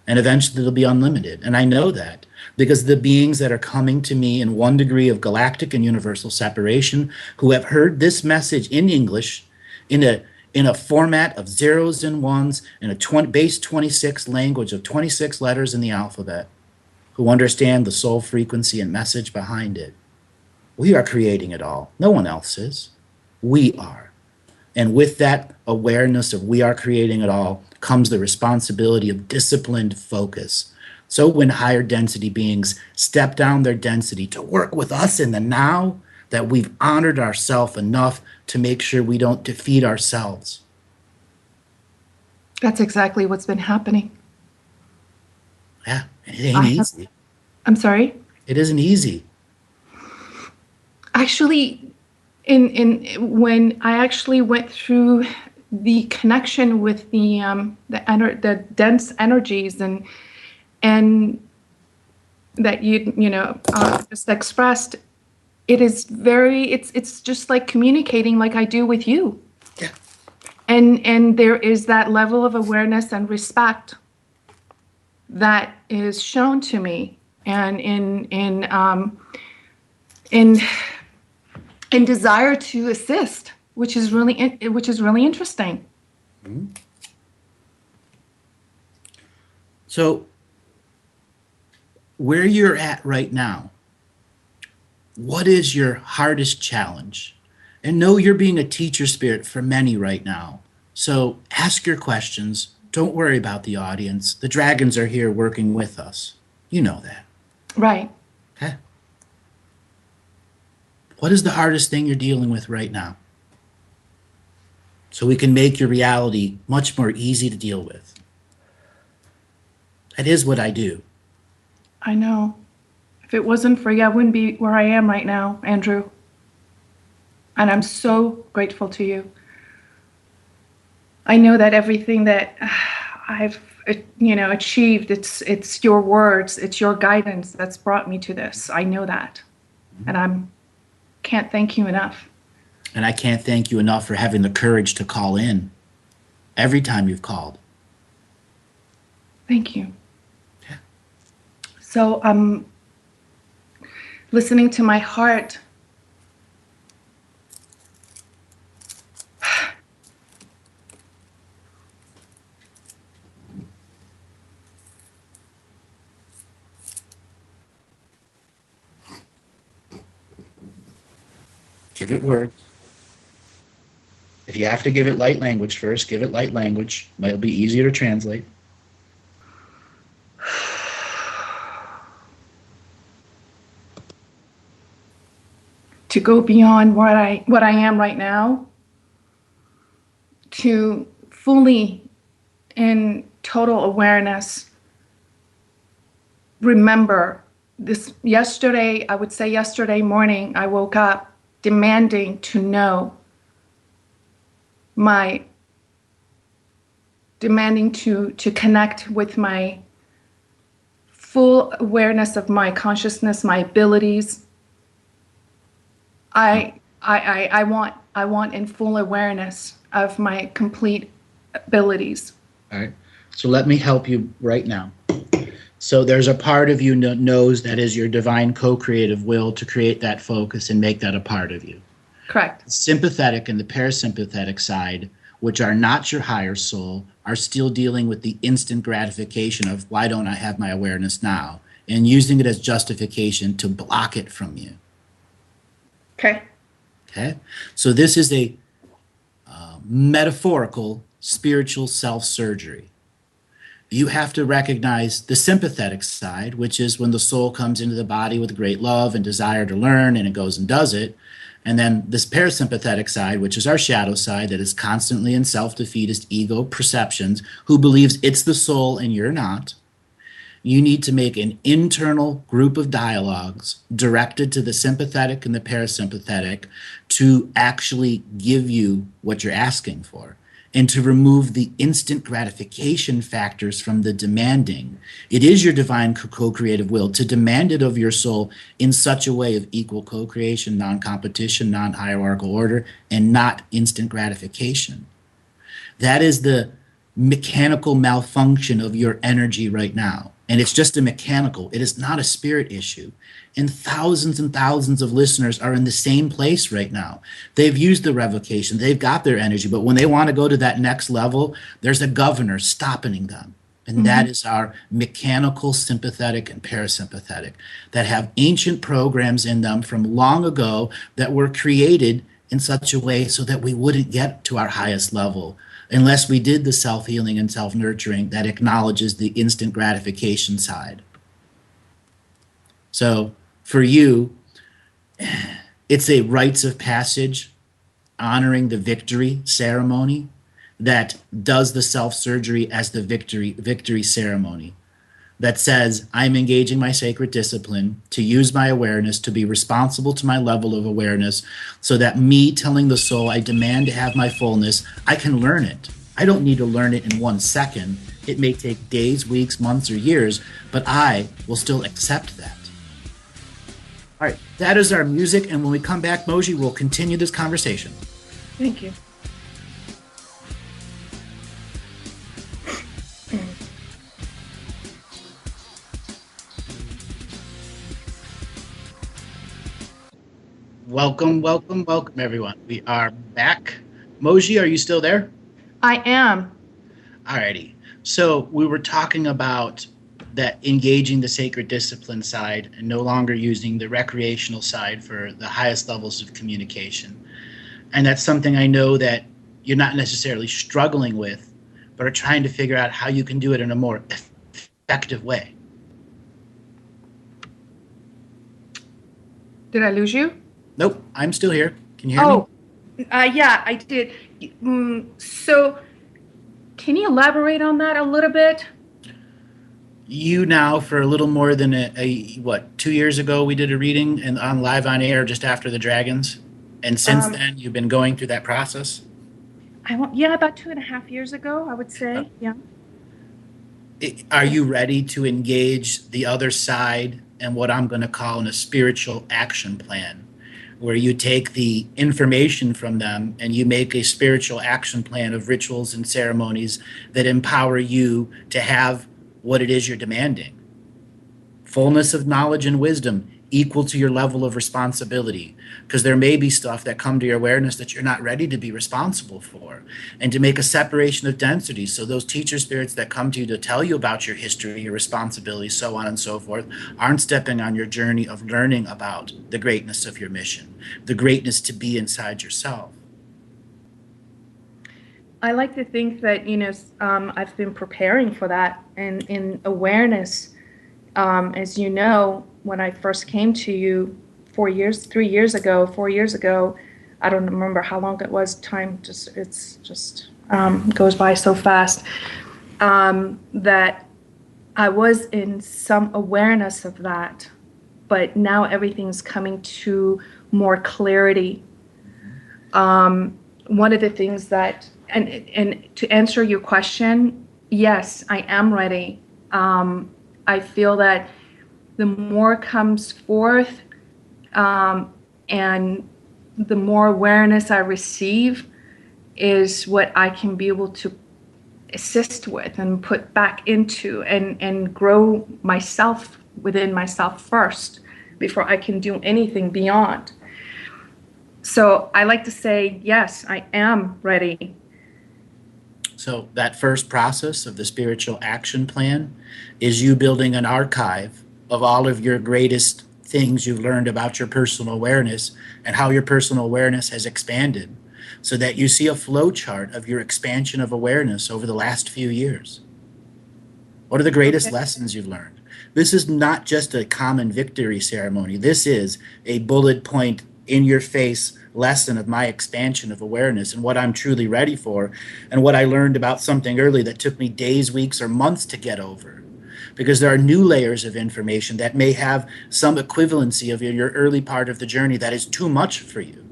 And eventually it'll be unlimited. And I know that because the beings that are coming to me in 1 degree of galactic and universal separation, who have heard this message in English, in a format of zeros and ones, in a base 26 language of 26 letters in the alphabet, who understand the soul frequency and message behind it. We are creating it all. No one else is. We are. And with that awareness of we are creating it all comes the responsibility of disciplined focus. So when higher density beings step down their density to work with us in the now, that we've honored ourselves enough to make sure we don't defeat ourselves. That's exactly what's been happening. Yeah, it ain't easy. I'm sorry? It isn't easy. Actually, when I actually went through the connection with the dense energies and that you just expressed, it's just like communicating like I do with you. Yeah. And there is that level of awareness and respect that is shown to me, and in desire to assist, which is really interesting. Mm-hmm. So where you're at right now, what is your hardest challenge? And know you're being a teacher spirit for many right now. So ask your questions. Don't worry about the audience. The dragons are here working with us. You know that. Right. Okay. What is the hardest thing you're dealing with right now? So we can make your reality much more easy to deal with. That is what I do. I know. If it wasn't for you, I wouldn't be where I am right now, Andrew. And I'm so grateful to you. I know that everything that I've achieved, it's your words, it's your guidance that's brought me to this. I know that. And I can't thank you enough. And I can't thank you enough for having the courage to call in every time you've called. Thank you. Yeah. So I'm listening to my heart. Give it words. If you have to give it light language first, give it light language. It'll be easier to translate. To go beyond what I am right now, to fully, in total awareness, remember this. Yesterday, I would say yesterday morning, I woke up demanding to know, demanding to connect with my full awareness of my consciousness, my abilities. I want in full awareness of my complete abilities. All right. So let me help you right now. So there's a part of you that knows that is your divine co-creative will to create that focus and make that a part of you. Correct. The sympathetic and the parasympathetic side, which are not your higher soul, are still dealing with the instant gratification of why don't I have my awareness now, and using it as justification to block it from you. Okay. Okay? So this is a metaphorical spiritual self-surgery. You have to recognize the sympathetic side, which is when the soul comes into the body with great love and desire to learn, and it goes and does it. And then this parasympathetic side, which is our shadow side that is constantly in self-defeatist ego perceptions, who believes it's the soul and you're not. You need to make an internal group of dialogues directed to the sympathetic and the parasympathetic to actually give you what you're asking for, and to remove the instant gratification factors from the demanding. It is your divine co-creative will to demand it of your soul in such a way of equal co-creation, non-competition, non-hierarchical order, and not instant gratification. That is the mechanical malfunction of your energy right now. And it's just a mechanical, it is not a spirit issue. And thousands of listeners are in the same place right now. They've used the revocation, they've got their energy, but when they want to go to that next level, there's a governor stopping them. And that is our mechanical, sympathetic, and parasympathetic that have ancient programs in them from long ago that were created in such a way so that we wouldn't get to our highest level unless we did the self-healing and self-nurturing that acknowledges the instant gratification side. So for you, it's a rites of passage, honoring the victory ceremony that does the self-surgery as the victory ceremony. That says, I'm engaging my sacred discipline to use my awareness to be responsible to my level of awareness so that me telling the soul I demand to have my fullness, I can learn it. I don't need to learn it in 1 second. It may take days, weeks, months, or years, but I will still accept that. All right, that is our music, and when we come back, Moji, we'll continue this conversation. Thank you. Welcome, everyone. We are back. Moji, are you still there? I am. Alrighty. So we were talking about that engaging the sacred discipline side and no longer using the recreational side for the highest levels of communication. And that's something I know that you're not necessarily struggling with, but are trying to figure out how you can do it in a more effective way. Did I lose you? Nope, I'm still here. Can you hear me? Yeah, I did. So can you elaborate on that a little bit? You now, for a little more than 2 years ago, we did a reading and on live on air just after the Dragons. And since then, you've been going through that process? About 2.5 years ago, I would say, yeah. Are you ready to engage the other side and what I'm going to call a spiritual action plan, where you take the information from them and you make a spiritual action plan of rituals and ceremonies that empower you to have what it is you're demanding? Fullness of knowledge and wisdom equal to your level of responsibility, because there may be stuff that come to your awareness that you're not ready to be responsible for, and to make a separation of density so those teacher spirits that come to you to tell you about your history, your responsibility, so on and so forth, aren't stepping on your journey of learning about the greatness of your mission, the greatness to be inside yourself. I like to think that, I've been preparing for that and in awareness. As you know, when I first came to you 4 years ago, I don't remember how long it was. Time just goes by so fast. That I was in some awareness of that, but now everything's coming to more clarity. One of the things that, and to answer your question, yes, I am ready. I feel that the more comes forth, and the more awareness I receive is what I can be able to assist with and put back into and grow myself within myself first before I can do anything beyond. So I like to say, yes, I am ready. So that first process of the spiritual action plan is you building an archive of all of your greatest things you've learned about your personal awareness and how your personal awareness has expanded, so that you see a flow chart of your expansion of awareness over the last few years. What are the greatest lessons you've learned? This is not just a common victory ceremony. This is a bullet point in your face lesson of my expansion of awareness and what I'm truly ready for, and what I learned about something early that took me days, weeks, or months to get over. Because there are new layers of information that may have some equivalency of your early part of the journey that is too much for you.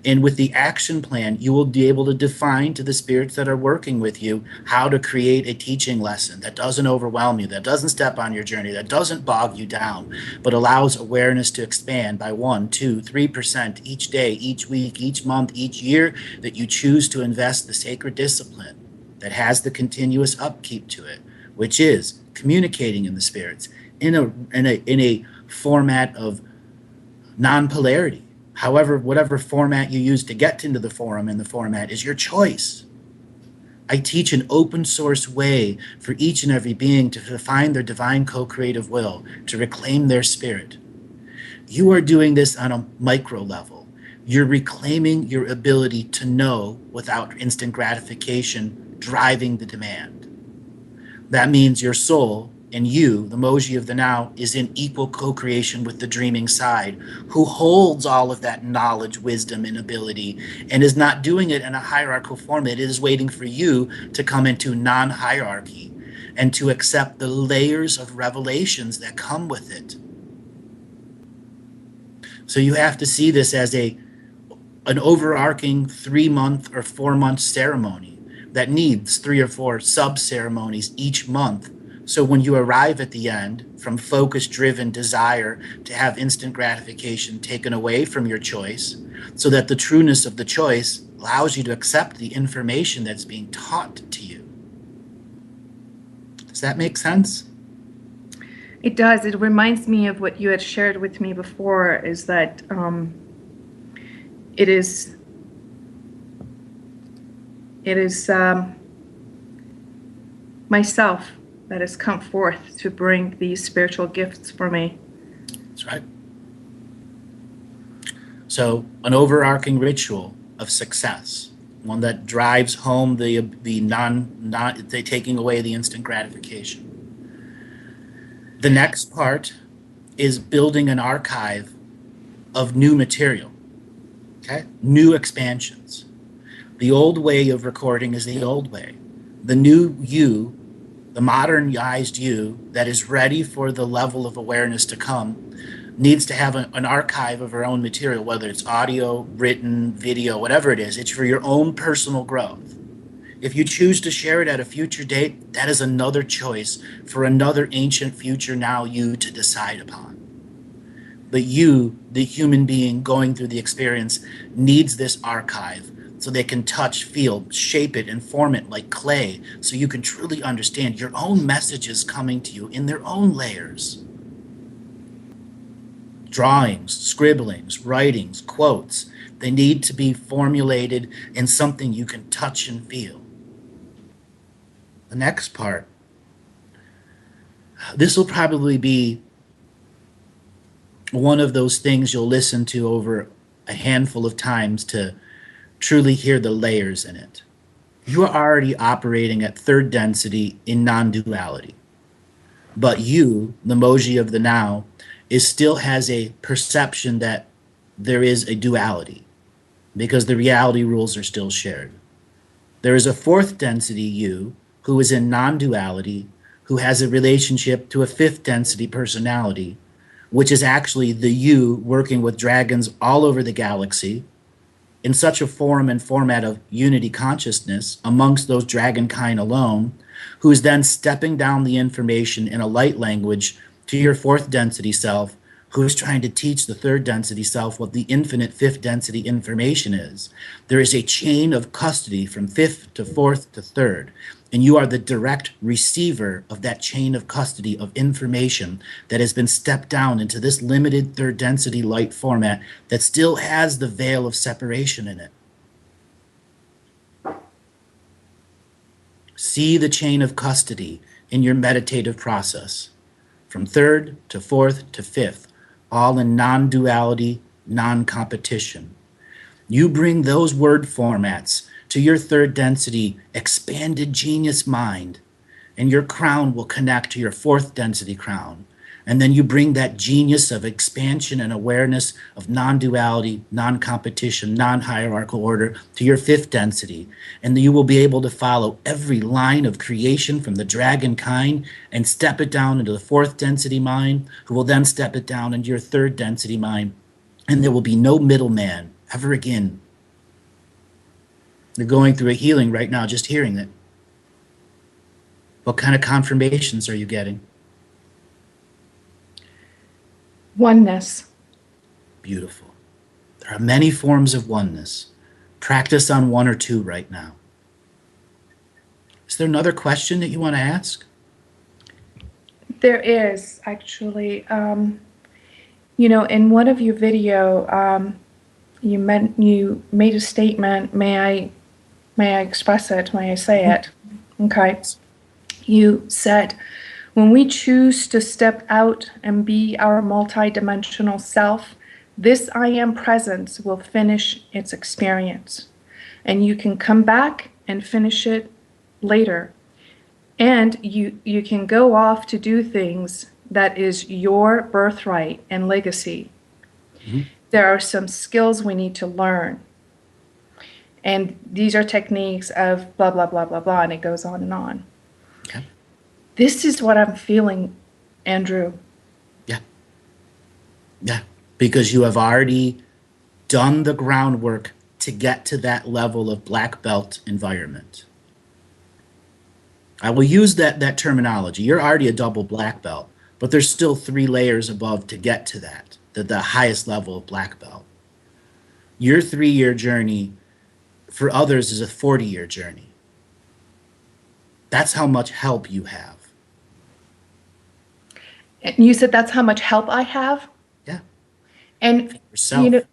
And with the action plan, you will be able to define to the spirits that are working with you how to create a teaching lesson that doesn't overwhelm you, that doesn't step on your journey, that doesn't bog you down, but allows awareness to expand by 1, 2, 3% each day, each week, each month, each year that you choose to invest the sacred discipline that has the continuous upkeep to it, which is communicating in the spirits in a format of non-polarity. However, whatever format you use to get into the forum and the format is your choice. I teach an open source way for each and every being to define their divine co-creative will, to reclaim their spirit. You are doing this on a micro level. You're reclaiming your ability to know without instant gratification driving the demand. That means your soul and you, the Moji of the now, is in equal co-creation with the dreaming side, who holds all of that knowledge, wisdom, and ability, and is not doing it in a hierarchical form. It is waiting for you to come into non-hierarchy and to accept the layers of revelations that come with it. So you have to see this as an overarching 3-month or 4-month ceremony that needs 3 or 4 sub-ceremonies each month. So when you arrive at the end, from focus-driven desire to have instant gratification taken away from your choice, so that the trueness of the choice allows you to accept the information that's being taught to you. Does that make sense? It does. It reminds me of what you had shared with me before, is that it is myself that has come forth to bring these spiritual gifts for me. That's right. So an overarching ritual of success, one that drives home the taking away the instant gratification. The next part is building an archive of new material, okay? New expansions. The old way of recording is the old way. The new you, the modernized you that is ready for the level of awareness to come, needs to have an archive of her own material, whether it's audio, written, video, whatever it is. It's for your own personal growth. If you choose to share it at a future date, that is another choice for another ancient future now you to decide upon. But you, the human being going through the experience, needs this archive so they can touch, feel, shape it, and form it like clay, so you can truly understand your own messages coming to you in their own layers. Drawings, scribblings, writings, quotes, they need to be formulated in something you can touch and feel. The next part, this will probably be one of those things you'll listen to over a handful of times to truly hear the layers in it. You are already operating at third density in non-duality. But you, the Moji of the now, still has a perception that there is a duality because the reality rules are still shared. There is a fourth density you who is in non-duality, who has a relationship to a fifth density personality, which is actually the you working with dragons all over the galaxy, in such a form and format of unity consciousness amongst those dragon kind alone, who is then stepping down the information in a light language to your fourth density self, who is trying to teach the third density self what the infinite fifth density information is. There is a chain of custody from fifth to fourth to third, and you are the direct receiver of that chain of custody of information that has been stepped down into this limited third density light format that still has the veil of separation in it. See the chain of custody in your meditative process, from third to fourth to fifth, all in non-duality, non-competition. You bring those word formats to your third density expanded genius mind, and your crown will connect to your fourth density crown. And then you bring that genius of expansion and awareness of non-duality, non-competition, non-hierarchical order to your fifth density. And you will be able to follow every line of creation from the dragon kind and step it down into the fourth density mind, who will then step it down into your third density mind. And there will be no middleman ever again. You're going through a healing right now, just hearing it. What kind of confirmations are you getting? Oneness. Beautiful. There are many forms of oneness. Practice on one or two right now. Is there another question that you want to ask? There is, actually. In one of your video, you made a statement. May I express it? May I say it? Okay. You said, when we choose to step out and be our multidimensional self, this I am presence will finish its experience. And you can come back and finish it later. And you can go off to do things that is your birthright and legacy. Mm-hmm. There are some skills we need to learn. And these are techniques of blah, blah, blah, blah, blah, and it goes on and on. Okay. This is what I'm feeling, Andrew. Yeah. Yeah. Because you have already done the groundwork to get to that level of black belt environment. I will use that terminology. You're already a double black belt, but there's still 3 layers above to get to that, the highest level of black belt. Your 3-year journey for others is a 40-year journey. That's how much help you have. And you said that's how much help I have? Yeah. And yourself.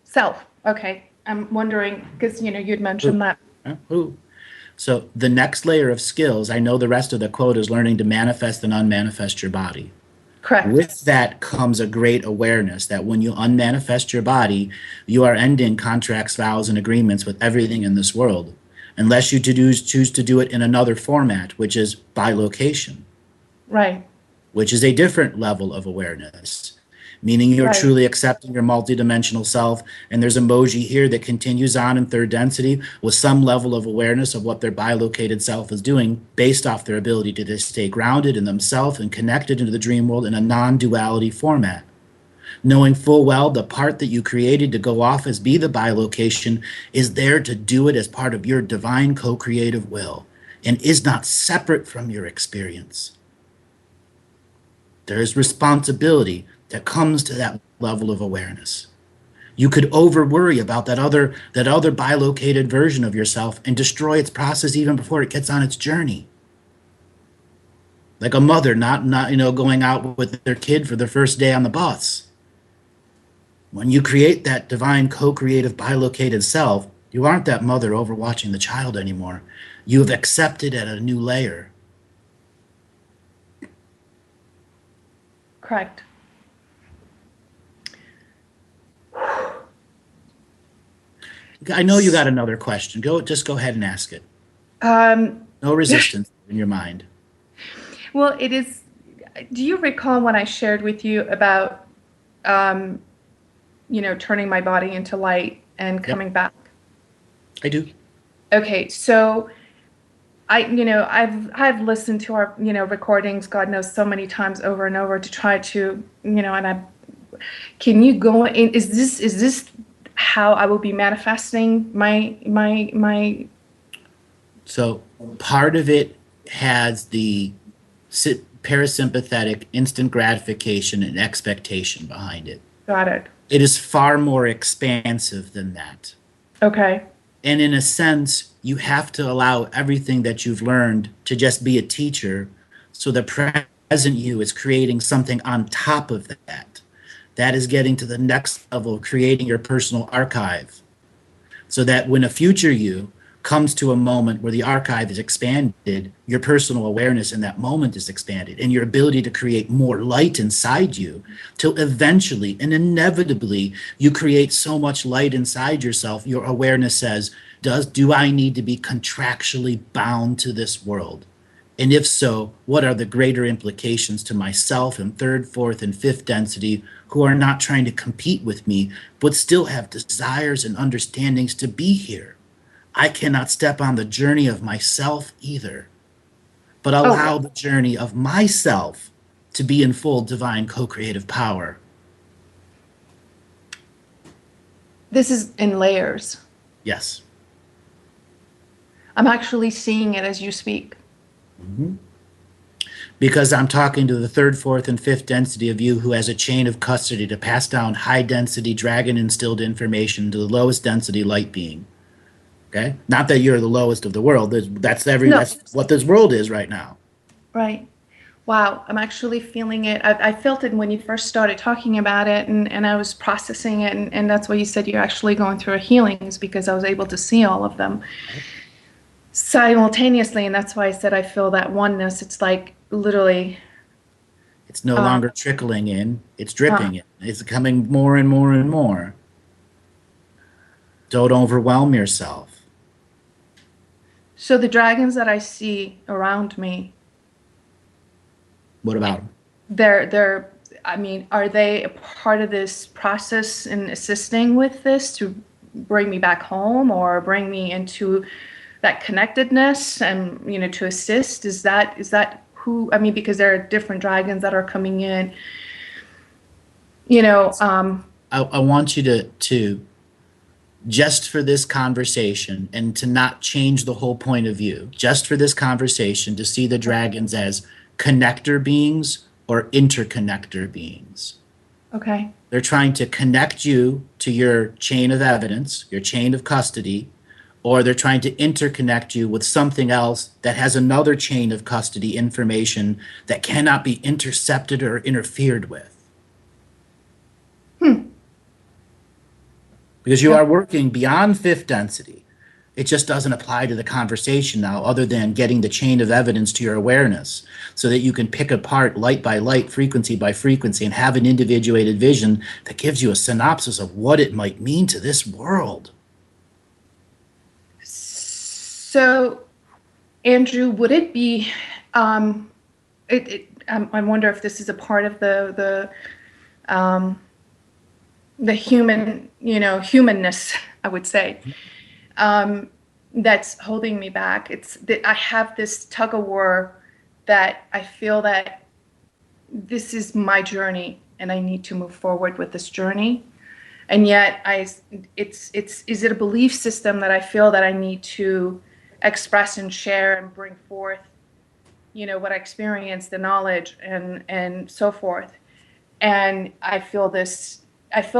Self. Okay. I'm wondering, because you'd mentioned that. Who? So the next layer of skills, I know the rest of the quote is learning to manifest and unmanifest your body. Correct. With that comes a great awareness that when you unmanifest your body, you are ending contracts, vows, and agreements with everything in this world, unless you choose to do it in another format, which is by location. Right. Which is a different level of awareness, meaning you're truly accepting your multidimensional self. And there's emoji here that continues on in third density with some level of awareness of what their bilocated self is doing based off their ability to stay grounded in themselves and connected into the dream world in a non-duality format. Knowing full well the part that you created to go off as be the bilocation is there to do it as part of your divine co-creative will and is not separate from your experience. There is responsibility that comes to that level of awareness. You could over worry about that other bilocated version of yourself and destroy its process even before it gets on its journey. Like a mother not going out with their kid for their first day on the bus. When you create that divine co-creative bilocated self, you aren't that mother overwatching the child anymore. You have accepted at a new layer. Correct. I know you got another question. Just go ahead and ask it. No resistance in your mind. Well, it is. Do you recall when I shared with you about, turning my body into light and coming back? I do. Okay, so I've listened to our recordings, God knows, so many times over and over to try to can you go in? Is this how I will be manifesting my. So part of it has the parasympathetic instant gratification and expectation behind it. Got it. It is far more expansive than that. Okay. And in a sense, you have to allow everything that you've learned to just be a teacher, so the present you is creating something on top of that. That is getting to the next level of creating your personal archive, so that when a future you comes to a moment where the archive is expanded, your personal awareness in that moment is expanded, and your ability to create more light inside you, till eventually and inevitably you create so much light inside yourself, your awareness says, do I need to be contractually bound to this world? And if so, what are the greater implications to myself in third, fourth, and fifth density, who are not trying to compete with me, but still have desires and understandings to be here? I cannot step on the journey of myself either, but allow the journey of myself to be in full divine co-creative power. This is in layers. Yes. I'm actually seeing it as you speak. Mm-hmm. Because I'm talking to the third, fourth, and fifth density of you, who has a chain of custody to pass down high density dragon instilled information to the lowest density light being. Okay? Not that you're the lowest of the world. That's what this world is right now. Right. Wow. I'm actually feeling it. I felt it when you first started talking about it, and I was processing it. And that's why you said you're actually going through a healing, is because I was able to see all of them simultaneously. And that's why I said I feel that oneness. It's like literally. It's no longer trickling in. It's dripping in. It's coming more and more and more. Don't overwhelm yourself. So the dragons that I see around me. What about them? They're. I mean, are they a part of this process in assisting with this to bring me back home or bring me into that connectedness and, to assist? Is that who? I mean, because there are different dragons that are coming in. I want you to just for this conversation, and to not change the whole point of view, just for this conversation, to see the dragons as connector beings or interconnector beings. Okay. They're trying to connect you to your chain of evidence, your chain of custody, or they're trying to interconnect you with something else that has another chain of custody information that cannot be intercepted or interfered with. Because you are working beyond fifth density. It just doesn't apply to the conversation now, other than getting the chain of evidence to your awareness, so that you can pick apart light by light, frequency by frequency, and have an individuated vision that gives you a synopsis of what it might mean to this world. So, Andrew, would it be? I wonder if this is a part of the human, humanness, I would say, that's holding me back. It's that I have this tug of war that I feel that this is my journey and I need to move forward with this journey. And yet is it a belief system that I feel that I need to express and share and bring forth, what I experienced, the knowledge and so forth. And I feel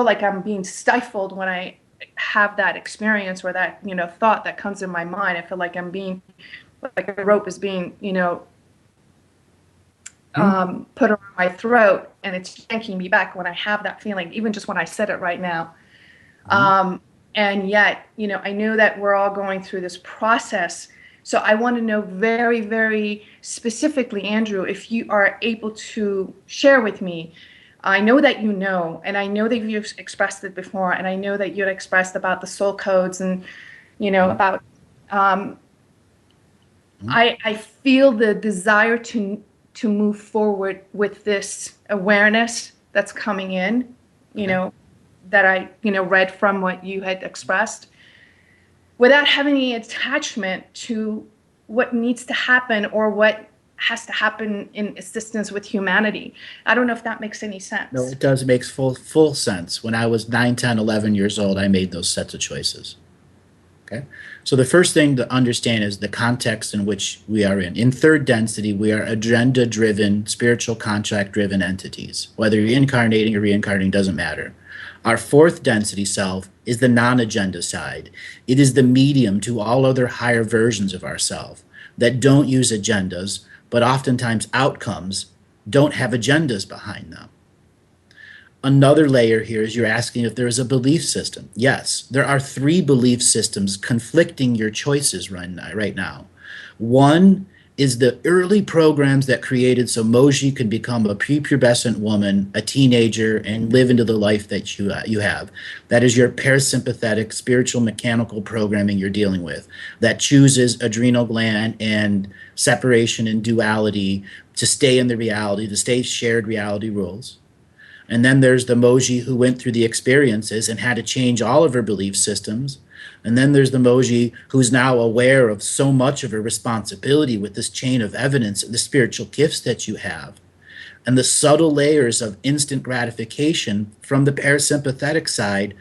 like I'm being stifled when I have that experience or that, thought that comes in my mind. I feel like I'm being, like a rope is being, put around my throat, and it's yanking me back when I have that feeling, even just when I said it right now. And yet, I know that we're all going through this process. So I want to know very, very specifically, Andrew, if you are able to share with me. I know that and I know that you've expressed it before, and I know that you had expressed about the soul codes and, about, I feel the desire to move forward with this awareness that's coming in, that I, read from what you had expressed, without having any attachment to what needs to happen or what has to happen in assistance with humanity. I don't know if that makes any sense. No, it does make full sense. When I was 9, 10, 11 years old, I made those sets of choices. Okay? So the first thing to understand is the context in which we are in. In third density, we are agenda-driven, spiritual contract-driven entities. Whether you're incarnating or reincarnating doesn't matter. Our fourth density self is the non-agenda side. It is the medium to all other higher versions of ourself that don't use agendas, but oftentimes outcomes don't have agendas behind them. Another layer here is you're asking if there is a belief system. Yes, there are 3 belief systems conflicting your choices right now. One is the early programs that created so Moji could become a prepubescent woman, a teenager, and live into the life that you have. That is your parasympathetic, spiritual, mechanical programming you're dealing with that chooses adrenal gland and separation and duality to stay in the reality, to stay shared reality rules. And then there's the Moji who went through the experiences and had to change all of her belief systems. And then there's the Moji who's now aware of so much of her responsibility with this chain of evidence and the spiritual gifts that you have. And the subtle layers of instant gratification from the parasympathetic side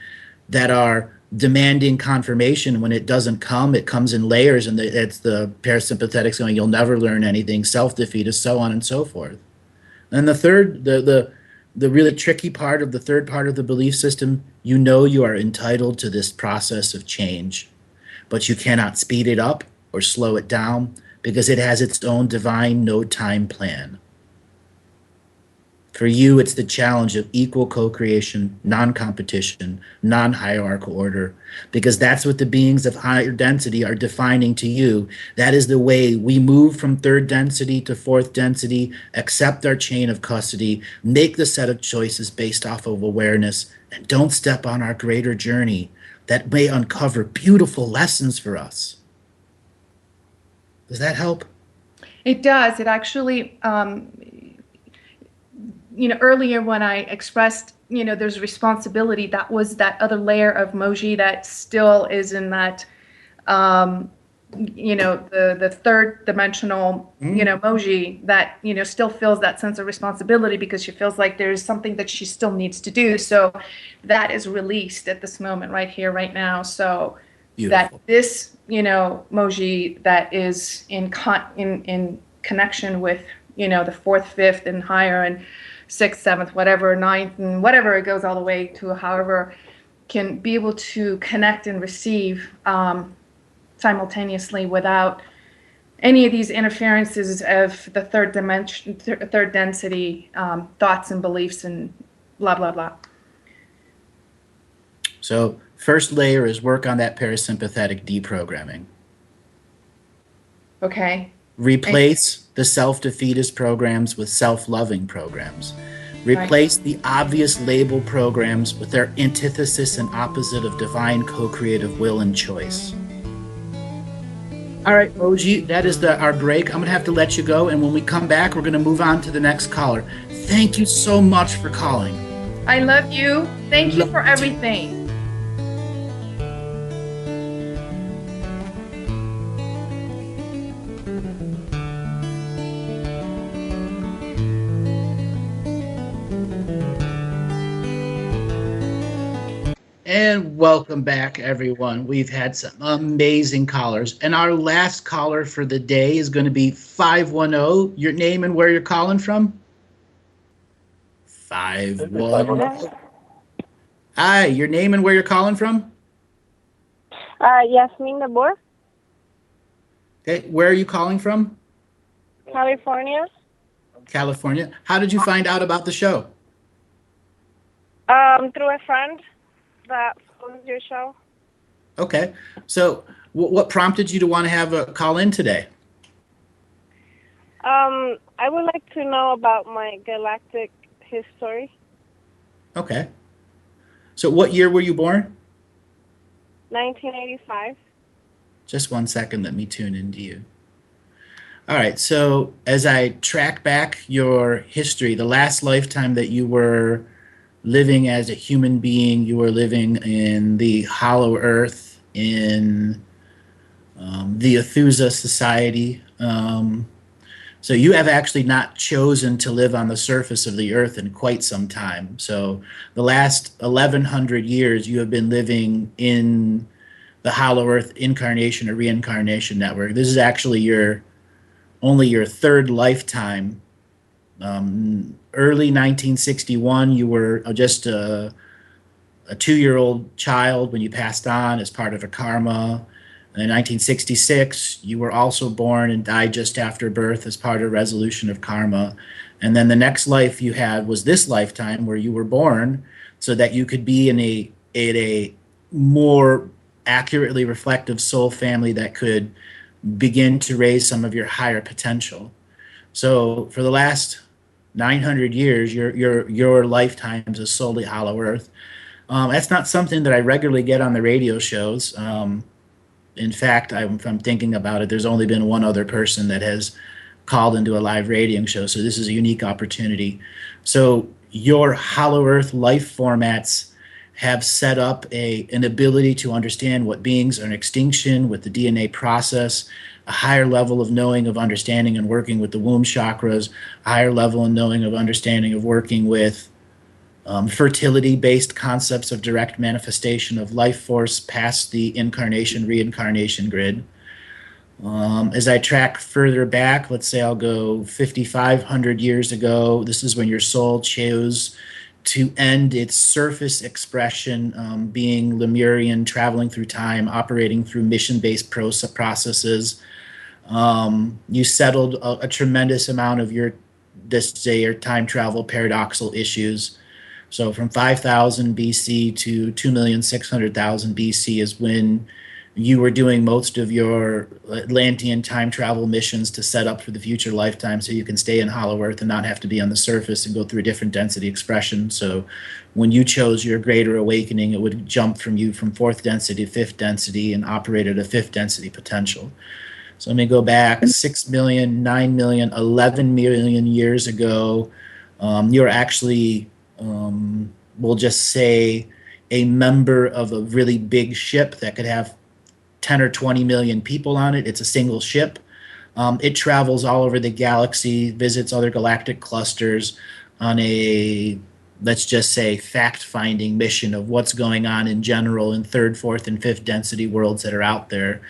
that are demanding confirmation. When it doesn't come, it comes in layers, and it's the parasympathetic going, you'll never learn anything, self-defeat, is so on and so forth. And the third, the really tricky part of the third part of the belief system, you know you are entitled to this process of change, but you cannot speed it up or slow it down because it has its own divine no-time plan. For you, it's the challenge of equal co-creation, non-competition, non-hierarchical order, because that's what the beings of higher density are defining to you. That is the way we move from third density to fourth density, accept our chain of custody, make the set of choices based off of awareness, and don't step on our greater journey that may uncover beautiful lessons for us. Does that help? It does. It actually, earlier when I expressed, there's responsibility, that was that other layer of Moji that still is in that, the third dimensional, Moji that, still feels that sense of responsibility because she feels like there's something that she still needs to do. So that is released at this moment right here, right now. So Beautiful. That this, Moji that is in connection with, the fourth, fifth, and higher, and sixth, seventh, whatever, ninth, and whatever, it goes all the way to however, can be able to connect and receive simultaneously without any of these interferences of the third dimension, third density thoughts and beliefs and blah, blah, blah. So first layer is work on that parasympathetic deprogramming. Okay. Replace the self-defeatist programs with self-loving programs. Replace the obvious label programs with their antithesis and opposite of divine co-creative will and choice. All right, Moji, that is our break. I'm going to have to let you go, and when we come back, we're going to move on to the next caller. Thank you so much for calling. I love you. Thank you for everything. And welcome back, everyone. We've had some amazing callers. And our last caller for the day is going to be 510. Your name and where you're calling from? 510. Hi, your name and where you're calling from? Yasmin Nabor. Okay, where are you calling from? California. California. How did you find out about the show? Through a friend that follows your show. Okay, so what prompted you to want to have a call in today? I would like to know about my galactic history. Okay. So what year were you born? 1985. Just 1 second, let me tune into you. All right, so as I track back your history, the last lifetime that you were living as a human being, you were living in the hollow earth, in the Athusa society, So you have actually not chosen to live on the surface of the earth in quite some time. So the last 1100 years you have been living in the hollow earth incarnation or reincarnation network. This is actually only your third lifetime. Early 1961, you were just a 2-year-old child when you passed on as part of a karma. In 1966, you were also born and died just after birth as part of resolution of karma. And then the next life you had was this lifetime where you were born so that you could be in a more accurately reflective soul family that could begin to raise some of your higher potential. So for the last 900 years, your lifetimes is solely hollow earth. That's not something that I regularly get on the radio shows. In fact, if I'm thinking about it, there's only been one other person that has called into a live radio show, so this is a unique opportunity. So your hollow earth life formats have set up an ability to understand what beings are in extinction with the DNA process, a higher level of knowing of understanding and working with the womb chakras, a higher level of knowing of understanding of working with fertility-based concepts of direct manifestation of life force past the incarnation, reincarnation grid. As I track further back, let's say I'll go 5,500 years ago. This is when your soul chose to end its surface expression, being Lemurian, traveling through time, operating through mission-based processes. You settled a tremendous amount of your time travel paradoxical issues. So from 5,000 BC to 2,600,000 BC is when you were doing most of your Atlantean time travel missions to set up for the future lifetime so you can stay in hollow earth and not have to be on the surface and go through a different density expression. So when you chose your greater awakening, it would jump from you from 4th density to 5th density and operate at a 5th density potential. So let me go back 6 million, 9 million, 11 million years ago. You're actually, we'll just say, a member of a really big ship that could have 10 or 20 million people on it. It's a single ship. It travels all over the galaxy, visits other galactic clusters on a, let's just say, fact-finding mission of what's going on in general in 3rd, 4th, and 5th density worlds that are out there.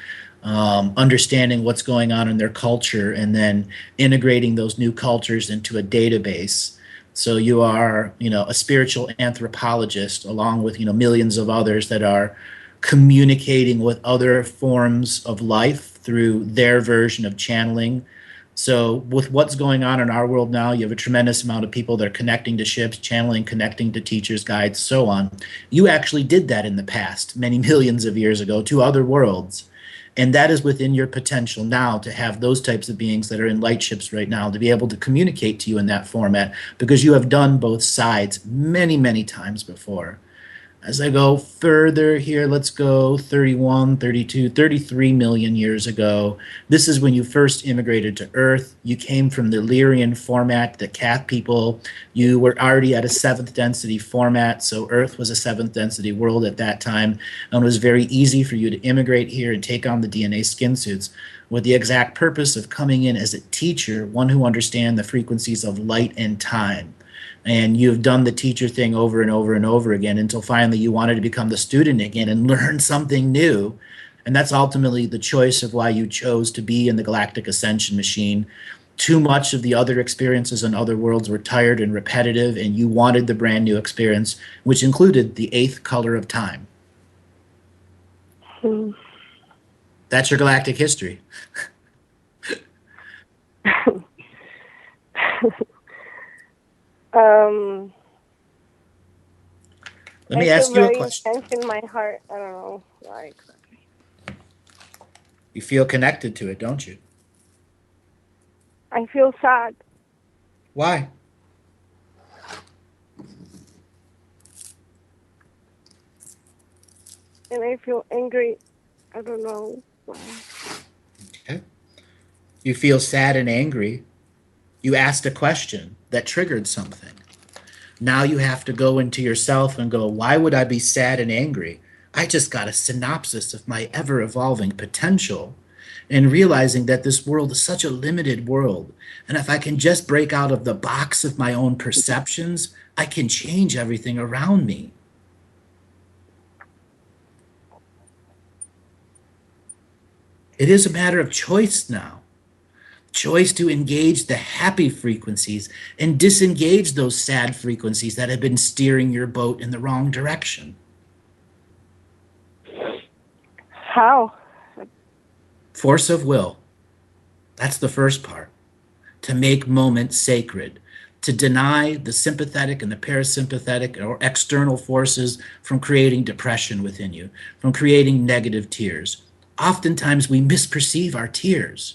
Understanding what's going on in their culture and then integrating those new cultures into a database. So you are, a spiritual anthropologist along with, millions of others that are communicating with other forms of life through their version of channeling. So with what's going on in our world now, you have a tremendous amount of people that are connecting to ships, channeling, connecting to teachers, guides, so on. You actually did that in the past, many millions of years ago, to other worlds. And that is within your potential now to have those types of beings that are in light ships right now to be able to communicate to you in that format because you have done both sides many, many times before. As I go further here, let's go 31, 32, 33 million years ago. This is when you first immigrated to Earth. You came from the Lyrian format, the Cat people. You were already at a 7th density format, so Earth was a 7th density world at that time, and it was very easy for you to immigrate here and take on the DNA skin suits with the exact purpose of coming in as a teacher, one who understands the frequencies of light and time. And you've done the teacher thing over and over and over again until finally you wanted to become the student again and learn something new. And that's ultimately the choice of why you chose to be in the Galactic Ascension machine. Too much of the other experiences in other worlds were tired and repetitive, and you wanted the brand new experience, which included the 8th color of time. That's your galactic history. Let me ask you a question. Tense in my heart. I don't know why exactly. You feel connected to it, don't you? I feel sad. Why? And I feel angry. I don't know why. Okay. You feel sad and angry. You asked a question that triggered something. Now you have to go into yourself and go, why would I be sad and angry? I just got a synopsis of my ever-evolving potential. and realizing that this world is such a limited world. And if I can just break out of the box of my own perceptions, I can change everything around me. It is a matter of choice now. Choice to engage the happy frequencies and disengage those sad frequencies that have been steering your boat in the wrong direction. How? Force of will. That's the first part. To make moments sacred, to deny the sympathetic and the parasympathetic or external forces from creating depression within you, from creating negative tears. Oftentimes we misperceive our tears.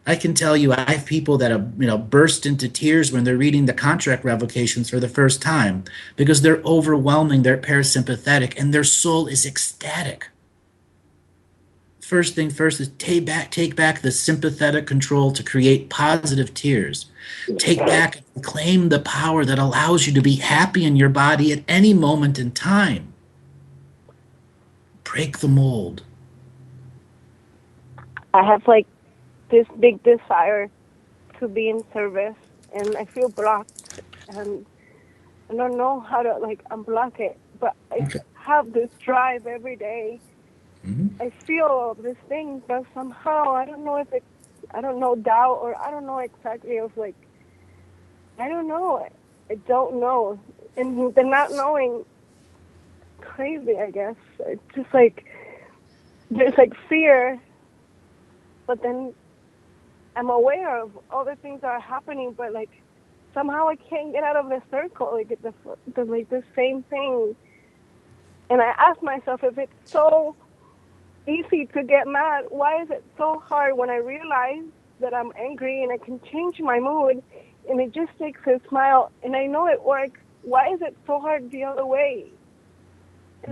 I can tell you, I have people that have, burst into tears when they're reading the contract revocations for the first time because they're overwhelming their parasympathetic and their soul is ecstatic. First thing first is take back the sympathetic control to create positive tears. Take back and claim the power that allows you to be happy in your body at any moment in time. Break the mold. I have like this big desire to be in service, and I feel blocked, and I don't know how to unblock it, but I have this drive every day. Mm-hmm. I feel this thing, but somehow I don't know if it's, doubt, or I don't know exactly of I don't know. I don't know. And the not knowing, crazy, I guess. It's just there's fear, but then I'm aware of all the things that are happening, but somehow I can't get out of the circle, the same thing. And I ask myself, if it's so easy to get mad, why is it so hard when I realize that I'm angry and I can change my mood and it just takes a smile and I know it works? Why is it so hard the other way?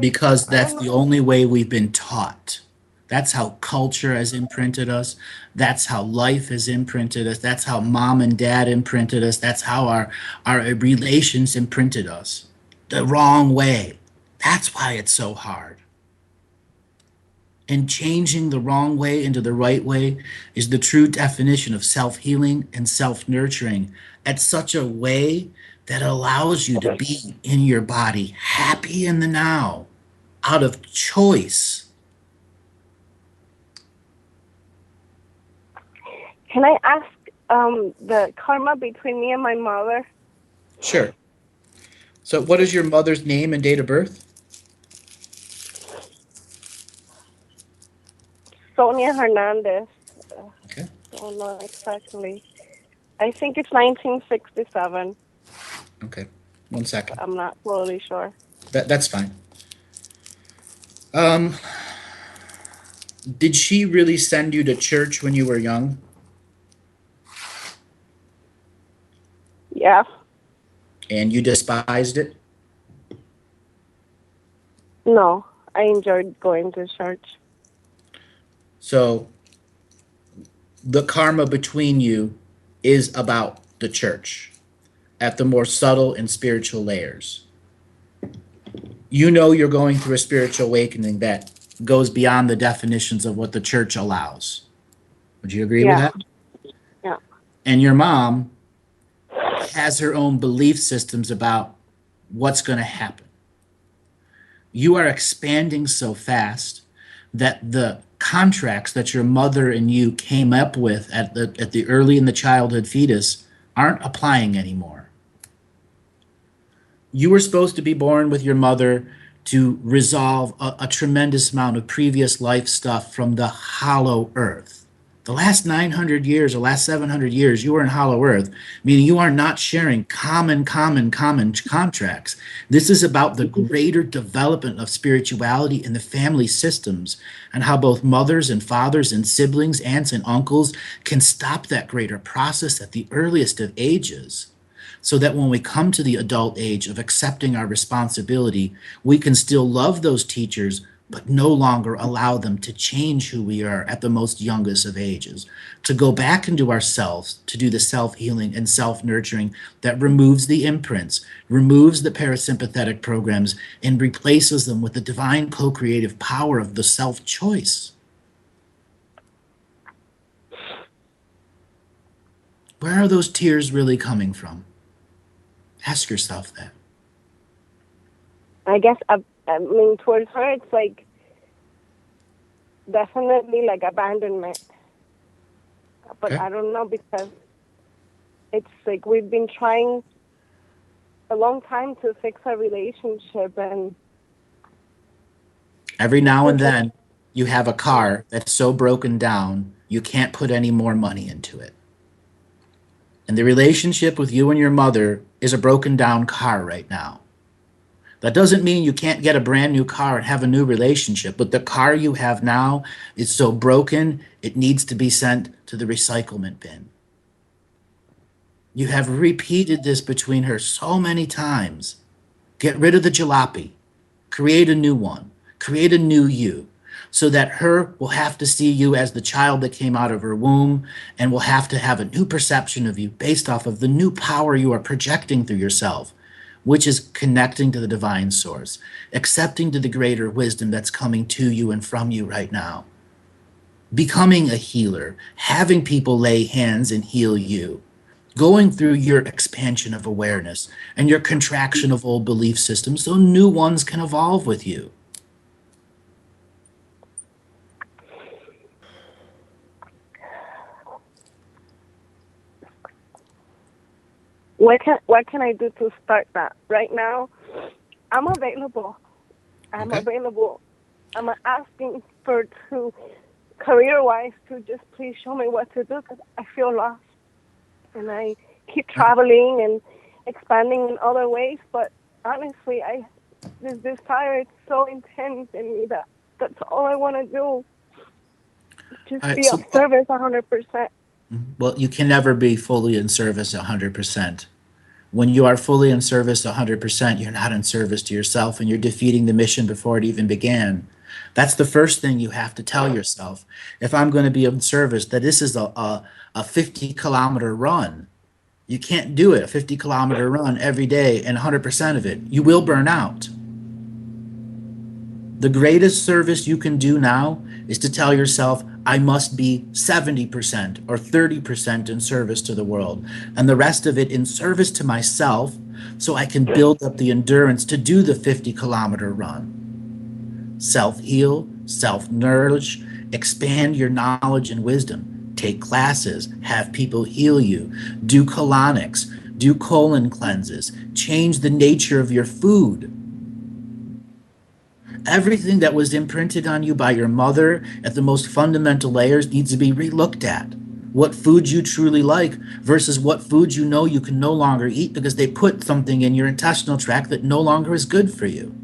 Because that's the only way we've been taught. That's how culture has imprinted us. That's how life has imprinted us. That's how mom and dad imprinted us. That's how our relations imprinted us. The wrong way. That's why it's so hard. And changing the wrong way into the right way is the true definition of self-healing and self-nurturing at such a way that allows you to be in your body, happy in the now, out of choice. Can I ask the karma between me and my mother? Sure. So what is your mother's name and date of birth? Sonia Hernandez. Okay. I don't know exactly. I think it's 1967. Okay. 1 second. I'm not totally sure. That's fine. Did she really send you to church when you were young? Yeah. And you despised it? No, I enjoyed going to church. So the karma between you is about the church at the more subtle and spiritual layers. You know you're going through a spiritual awakening that goes beyond the definitions of what the church allows. Would you agree with that? Yeah. And your mom has her own belief systems about what's going to happen. You are expanding so fast that the contracts that your mother and you came up with at the early in the childhood fetus aren't applying anymore. You were supposed to be born with your mother to resolve a tremendous amount of previous life stuff from the hollow earth. The last 900 years or last 700 years, you were in hollow earth, meaning you are not sharing common contracts. This is about the greater development of spirituality in the family systems and how both mothers and fathers and siblings, aunts and uncles can stop that greater process at the earliest of ages, so that when we come to the adult age of accepting our responsibility, we can still love those teachers, but no longer allow them to change who we are at the most youngest of ages, to go back into ourselves, to do the self-healing and self-nurturing that removes the imprints, removes the parasympathetic programs, and replaces them with the divine co-creative power of the self-choice. Where are those tears really coming from? Ask yourself that. I guess, I mean, towards her, it's like definitely like abandonment. But Okay. I don't know, because it's like we've been trying a long time to fix our relationship, and Every now and then, you have a car that's so broken down, you can't put any more money into it. And the relationship with you and your mother is a broken down car right now. That doesn't mean you can't get a brand new car and have a new relationship, but the car you have now is so broken, it needs to be sent to the recyclement bin. You have repeated this between her so many times. Get rid of the jalopy. Create a new one. Create a new you, so that her will have to see you as the child that came out of her womb, and will have to have a new perception of you based off of the new power you are projecting through yourself, which is connecting to the divine source, accepting to the greater wisdom that's coming to you and from you right now, becoming a healer, having people lay hands and heal you, going through your expansion of awareness and your contraction of old belief systems so new ones can evolve with you. what can I do to start that? Right now, I'm available. I'm Okay. available. I'm asking for career-wise, to just please show me what to do, because I feel lost. And I keep traveling and expanding in other ways, but honestly, this desire is so intense in me that that's all I want to do. Just All right, be so, of service 100%. well, you can never be fully in service 100%. When you are fully in service 100%, you're not in service to yourself, and you're defeating the mission before it even began. That's the first thing you have to tell yourself. If I'm going to be of service, that this is a 50-kilometer run. You can't do it, a 50-kilometer run every day and 100% of it. You will burn out. The greatest service you can do now is to tell yourself, I must be 70% or 30% in service to the world, and the rest of it in service to myself, so I can build up the endurance to do the 50-kilometer run. Self-heal, self-nourish, expand your knowledge and wisdom. Take classes, have people heal you, do colonics, do colon cleanses, change the nature of your food. Everything that was imprinted on you by your mother at the most fundamental layers needs to be relooked at. What foods you truly like versus what foods you know you can no longer eat because they put something in your intestinal tract that no longer is good for you.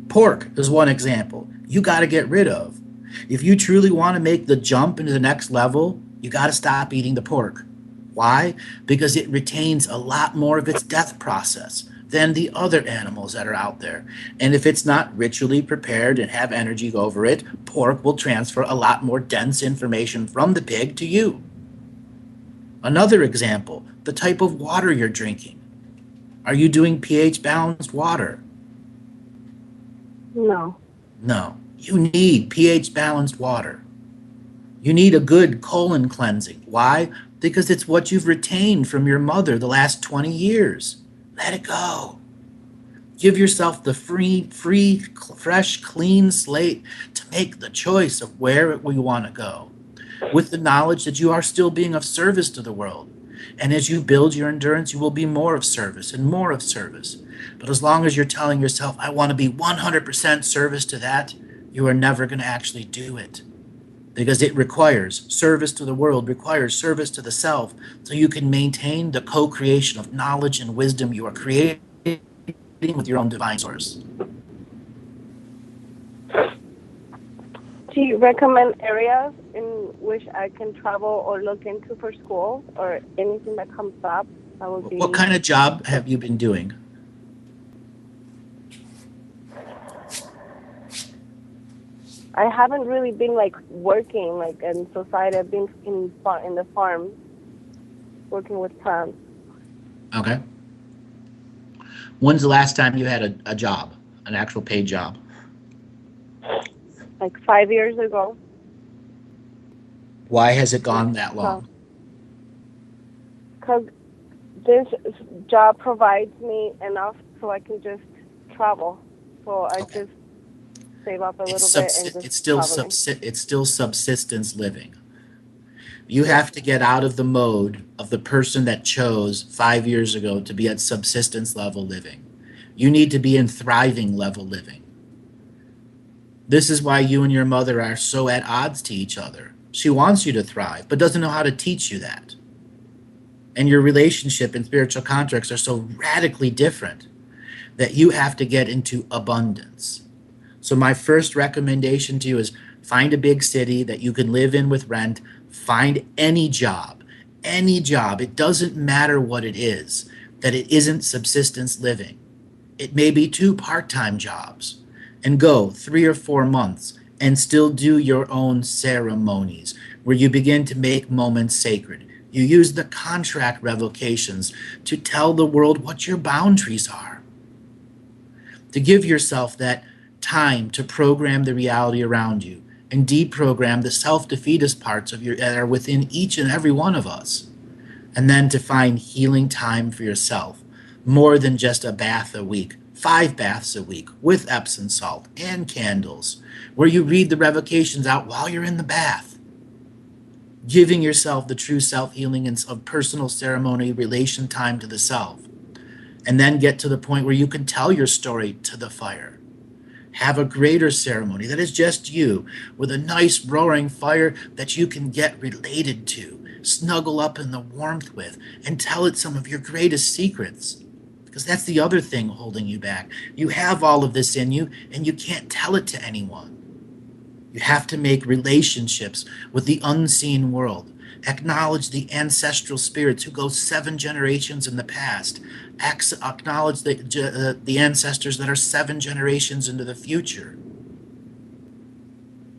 Pork is one example you got to get rid of. If you truly want to make the jump into the next level, you got to stop eating the pork. Why? Because it retains a lot more of its death process than the other animals that are out there. And if it's not ritually prepared and have energy over it, pork will transfer a lot more dense information from the pig to you. Another example, the type of water you're drinking. Are you doing pH balanced water? No. No. You need pH balanced water. You need a good colon cleansing. Why? Because it's what you've retained from your mother the last 20 years. Let it go. Give yourself the free, fresh, clean slate to make the choice of where you want to go, with the knowledge that you are still being of service to the world. And as you build your endurance, you will be more of service and more of service. But as long as you're telling yourself, I want to be 100% service to that, you are never going to actually do it. Because it requires service to the world, requires service to the self, so you can maintain the co-creation of knowledge and wisdom you are creating with your own divine source. Do you recommend areas in which I can travel or look into for school, or anything that comes up? That would be. What kind of job have you been doing? I haven't really been like working like in society. I've been in the farm, working with plants. Okay. When's the last time you had a job, an actual paid job? Like 5 years ago. Why has it gone that long? because this job provides me enough so I can just travel. So I just save up a little bit and just it's still subsistence living. You have to get out of the mode of the person that chose 5 years ago to be at subsistence level living. You need to be in thriving level living. This is why you and your mother are so at odds to each other. She wants you to thrive, but doesn't know how to teach you that. And your relationship and spiritual contracts are so radically different that you have to get into abundance. So my first recommendation to you is find a big city that you can live in with rent. Find any job. It doesn't matter what it is, that it isn't subsistence living. It may be 2 part-time jobs, and go 3 or 4 months and still do your own ceremonies where you begin to make moments sacred. You use the contract revocations to tell the world what your boundaries are, to give yourself that time to program the reality around you and deprogram the self-defeatist parts of your that are within each and every one of us, and then to find healing time for yourself, more than just a bath a week, 5 baths a week with Epsom salt and candles, where you read the revocations out while you're in the bath, giving yourself the true self-healing and of personal ceremony, relation time to the self, and then get to the point where you can tell your story to the fire. Have a greater ceremony that is just you, with a nice roaring fire that you can get related to, snuggle up in the warmth with, and tell it some of your greatest secrets. Because that's the other thing holding you back. You have all of this in you, and you can't tell it to anyone. You have to make relationships with the unseen world. Acknowledge the ancestral spirits who go 7 generations in the past. Acknowledge the ancestors that are 7 generations into the future.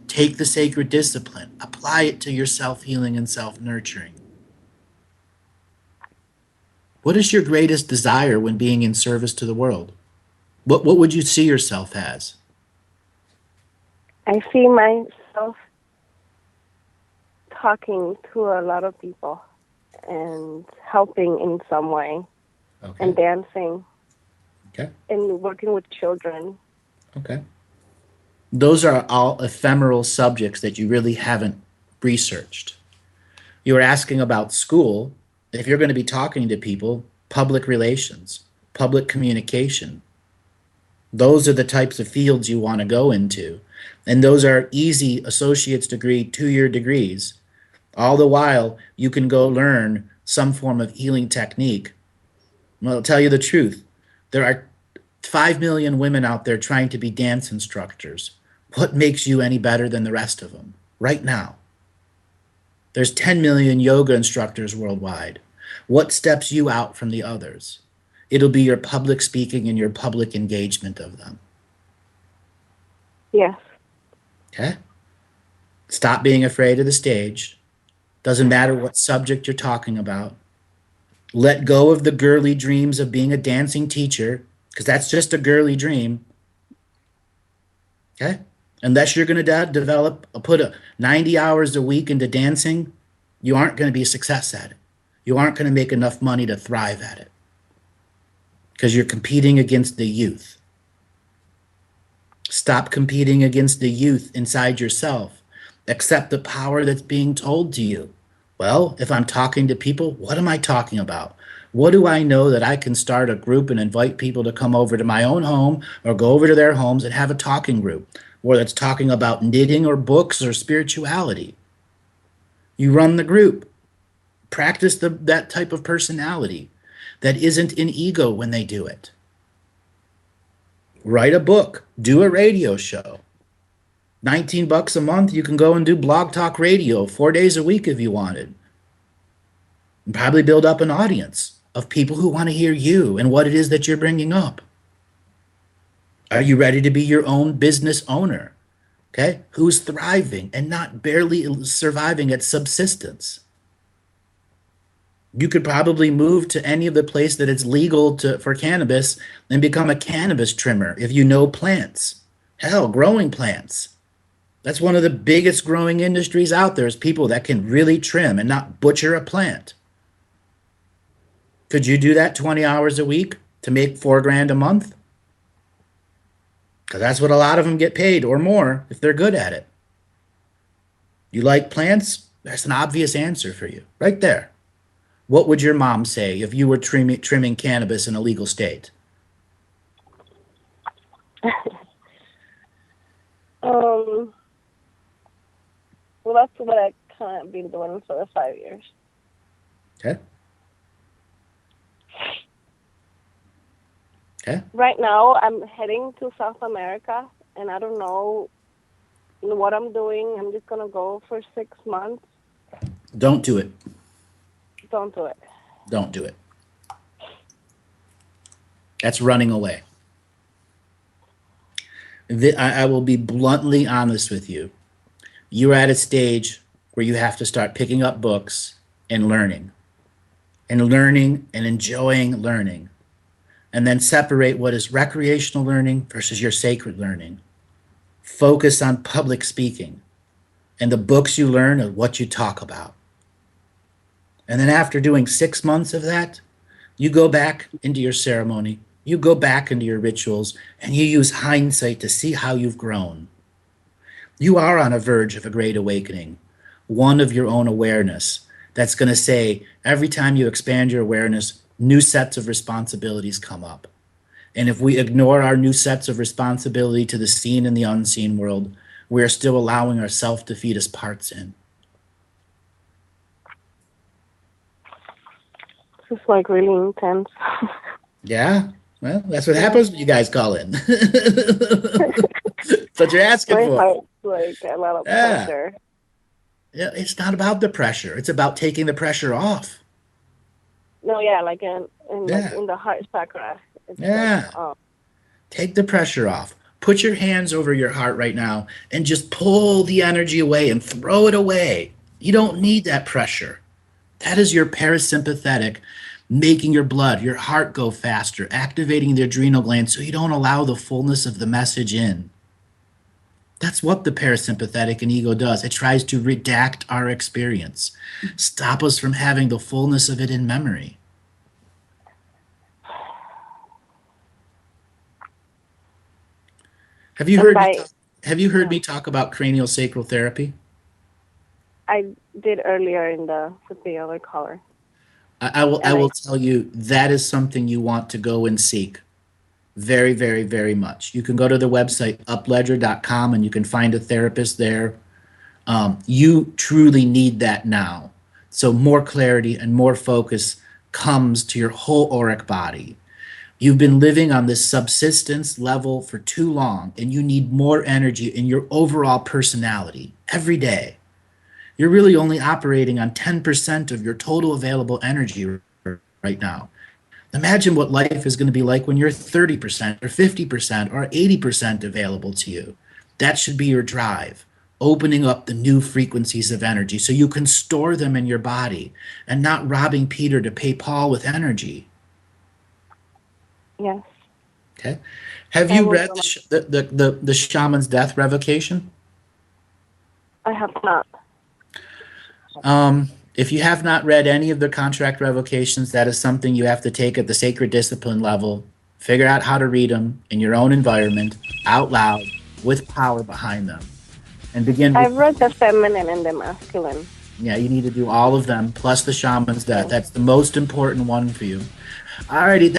Take the sacred discipline. Apply it to your self-healing and self-nurturing. What is your greatest desire when being in service to the world? What would you see yourself as? I see myself talking to a lot of people and helping in some way, and dancing, and working with children. Okay. Those are all ephemeral subjects that you really haven't researched. You were asking about school. If you're going to be talking to people, public relations, public communication, those are the types of fields you want to go into. And those are easy associate's degree, 2-year degrees. All the while, you can go learn some form of healing technique. Well, I'll tell you the truth. There are 5 million women out there trying to be dance instructors. What makes you any better than the rest of them right now? There's 10 million yoga instructors worldwide. What steps you out from the others? It'll be your public speaking and your public engagement of them. Yes. Okay? Stop being afraid of the stage. Doesn't matter what subject you're talking about. Let go of the girly dreams of being a dancing teacher, because that's just a girly dream. Okay? Unless you're going to put 90 hours a week into dancing, you aren't going to be a success at it. You aren't going to make enough money to thrive at it, because you're competing against the youth. Stop competing against the youth inside yourself. Accept the power that's being told to you. Well, if I'm talking to people, what am I talking about? What do I know that I can start a group and invite people to come over to my own home or go over to their homes and have a talking group, whether it's talking about knitting or books or spirituality? You run the group. Practice that type of personality that isn't in ego when they do it. Write a book. Do a radio show. $19 a month, you can go and do blog talk radio 4 days a week if you wanted. And probably build up an audience of people who want to hear you and what it is that you're bringing up. Are you ready to be your own business owner? Okay? Who's thriving and not barely surviving at subsistence? You could probably move to any of the place that it's legal for cannabis and become a cannabis trimmer if you know plants. Hell, growing plants. That's one of the biggest growing industries out there, is people that can really trim and not butcher a plant. Could you do that 20 hours a week to make $4,000 a month? Because that's what a lot of them get paid or more if they're good at it. You like plants? That's an obvious answer for you right there. What would your mom say if you were trimming cannabis in a legal state? Well, that's what I kind of been doing for the 5 years. Okay. Okay. Right now, I'm heading to South America, and I don't know what I'm doing. I'm just gonna go for 6 months. Don't do it. Don't do it. Don't do it. That's running away. I will be bluntly honest with you. You're at a stage where you have to start picking up books and learning and enjoying learning, and then separate what is recreational learning versus your sacred learning. Focus on public speaking, and the books you learn are what you talk about. And then after doing 6 months of that, you go back into your ceremony, you go back into your rituals, and you use hindsight to see how you've grown. You are on a verge of a great awakening, one of your own awareness that's going to say every time you expand your awareness, new sets of responsibilities come up. And if we ignore our new sets of responsibility to the seen and the unseen world, we're still allowing ourselves to feed us parts in. It's just like really intense. Yeah? Well, that's what happens when you guys call in. That's what you're asking My for. heart's like a lot of pressure. Yeah, it's not about the pressure. It's about taking the pressure off. No, yeah, like in the heart chakra. It's Yeah. Like, Take the pressure off. Put your hands over your heart right now and just pull the energy away and throw it away. You don't need that pressure. That is your parasympathetic, making your blood, your heart go faster, activating the adrenal glands so you don't allow the fullness of the message in. That's what the parasympathetic and ego does. It tries to redact our experience, stop us from having the fullness of it in memory. Have you heard me talk about cranial sacral therapy? I did earlier with the other caller. I will tell you that is something you want to go and seek very, very, very much. You can go to the website upledger.com and you can find a therapist there. You truly need that now. So more clarity and more focus comes to your whole auric body. You've been living on this subsistence level for too long, and you need more energy in your overall personality every day. You're really only operating on 10% of your total available energy right now. Imagine what life is going to be like when you're 30% or 50% or 80% available to you. That should be your drive, opening up the new frequencies of energy so you can store them in your body and not robbing Peter to pay Paul with energy. Yes. Okay. Have you read the Shaman's Death Revocation? I have not. If you have not read any of the contract revocations, that is something you have to take at the sacred discipline level. Figure out how to read them in your own environment, out loud, with power behind them. And begin. I've read the feminine and the masculine. Yeah, you need to do all of them, plus the Shaman's Death. That's the most important one for you. Alrighty.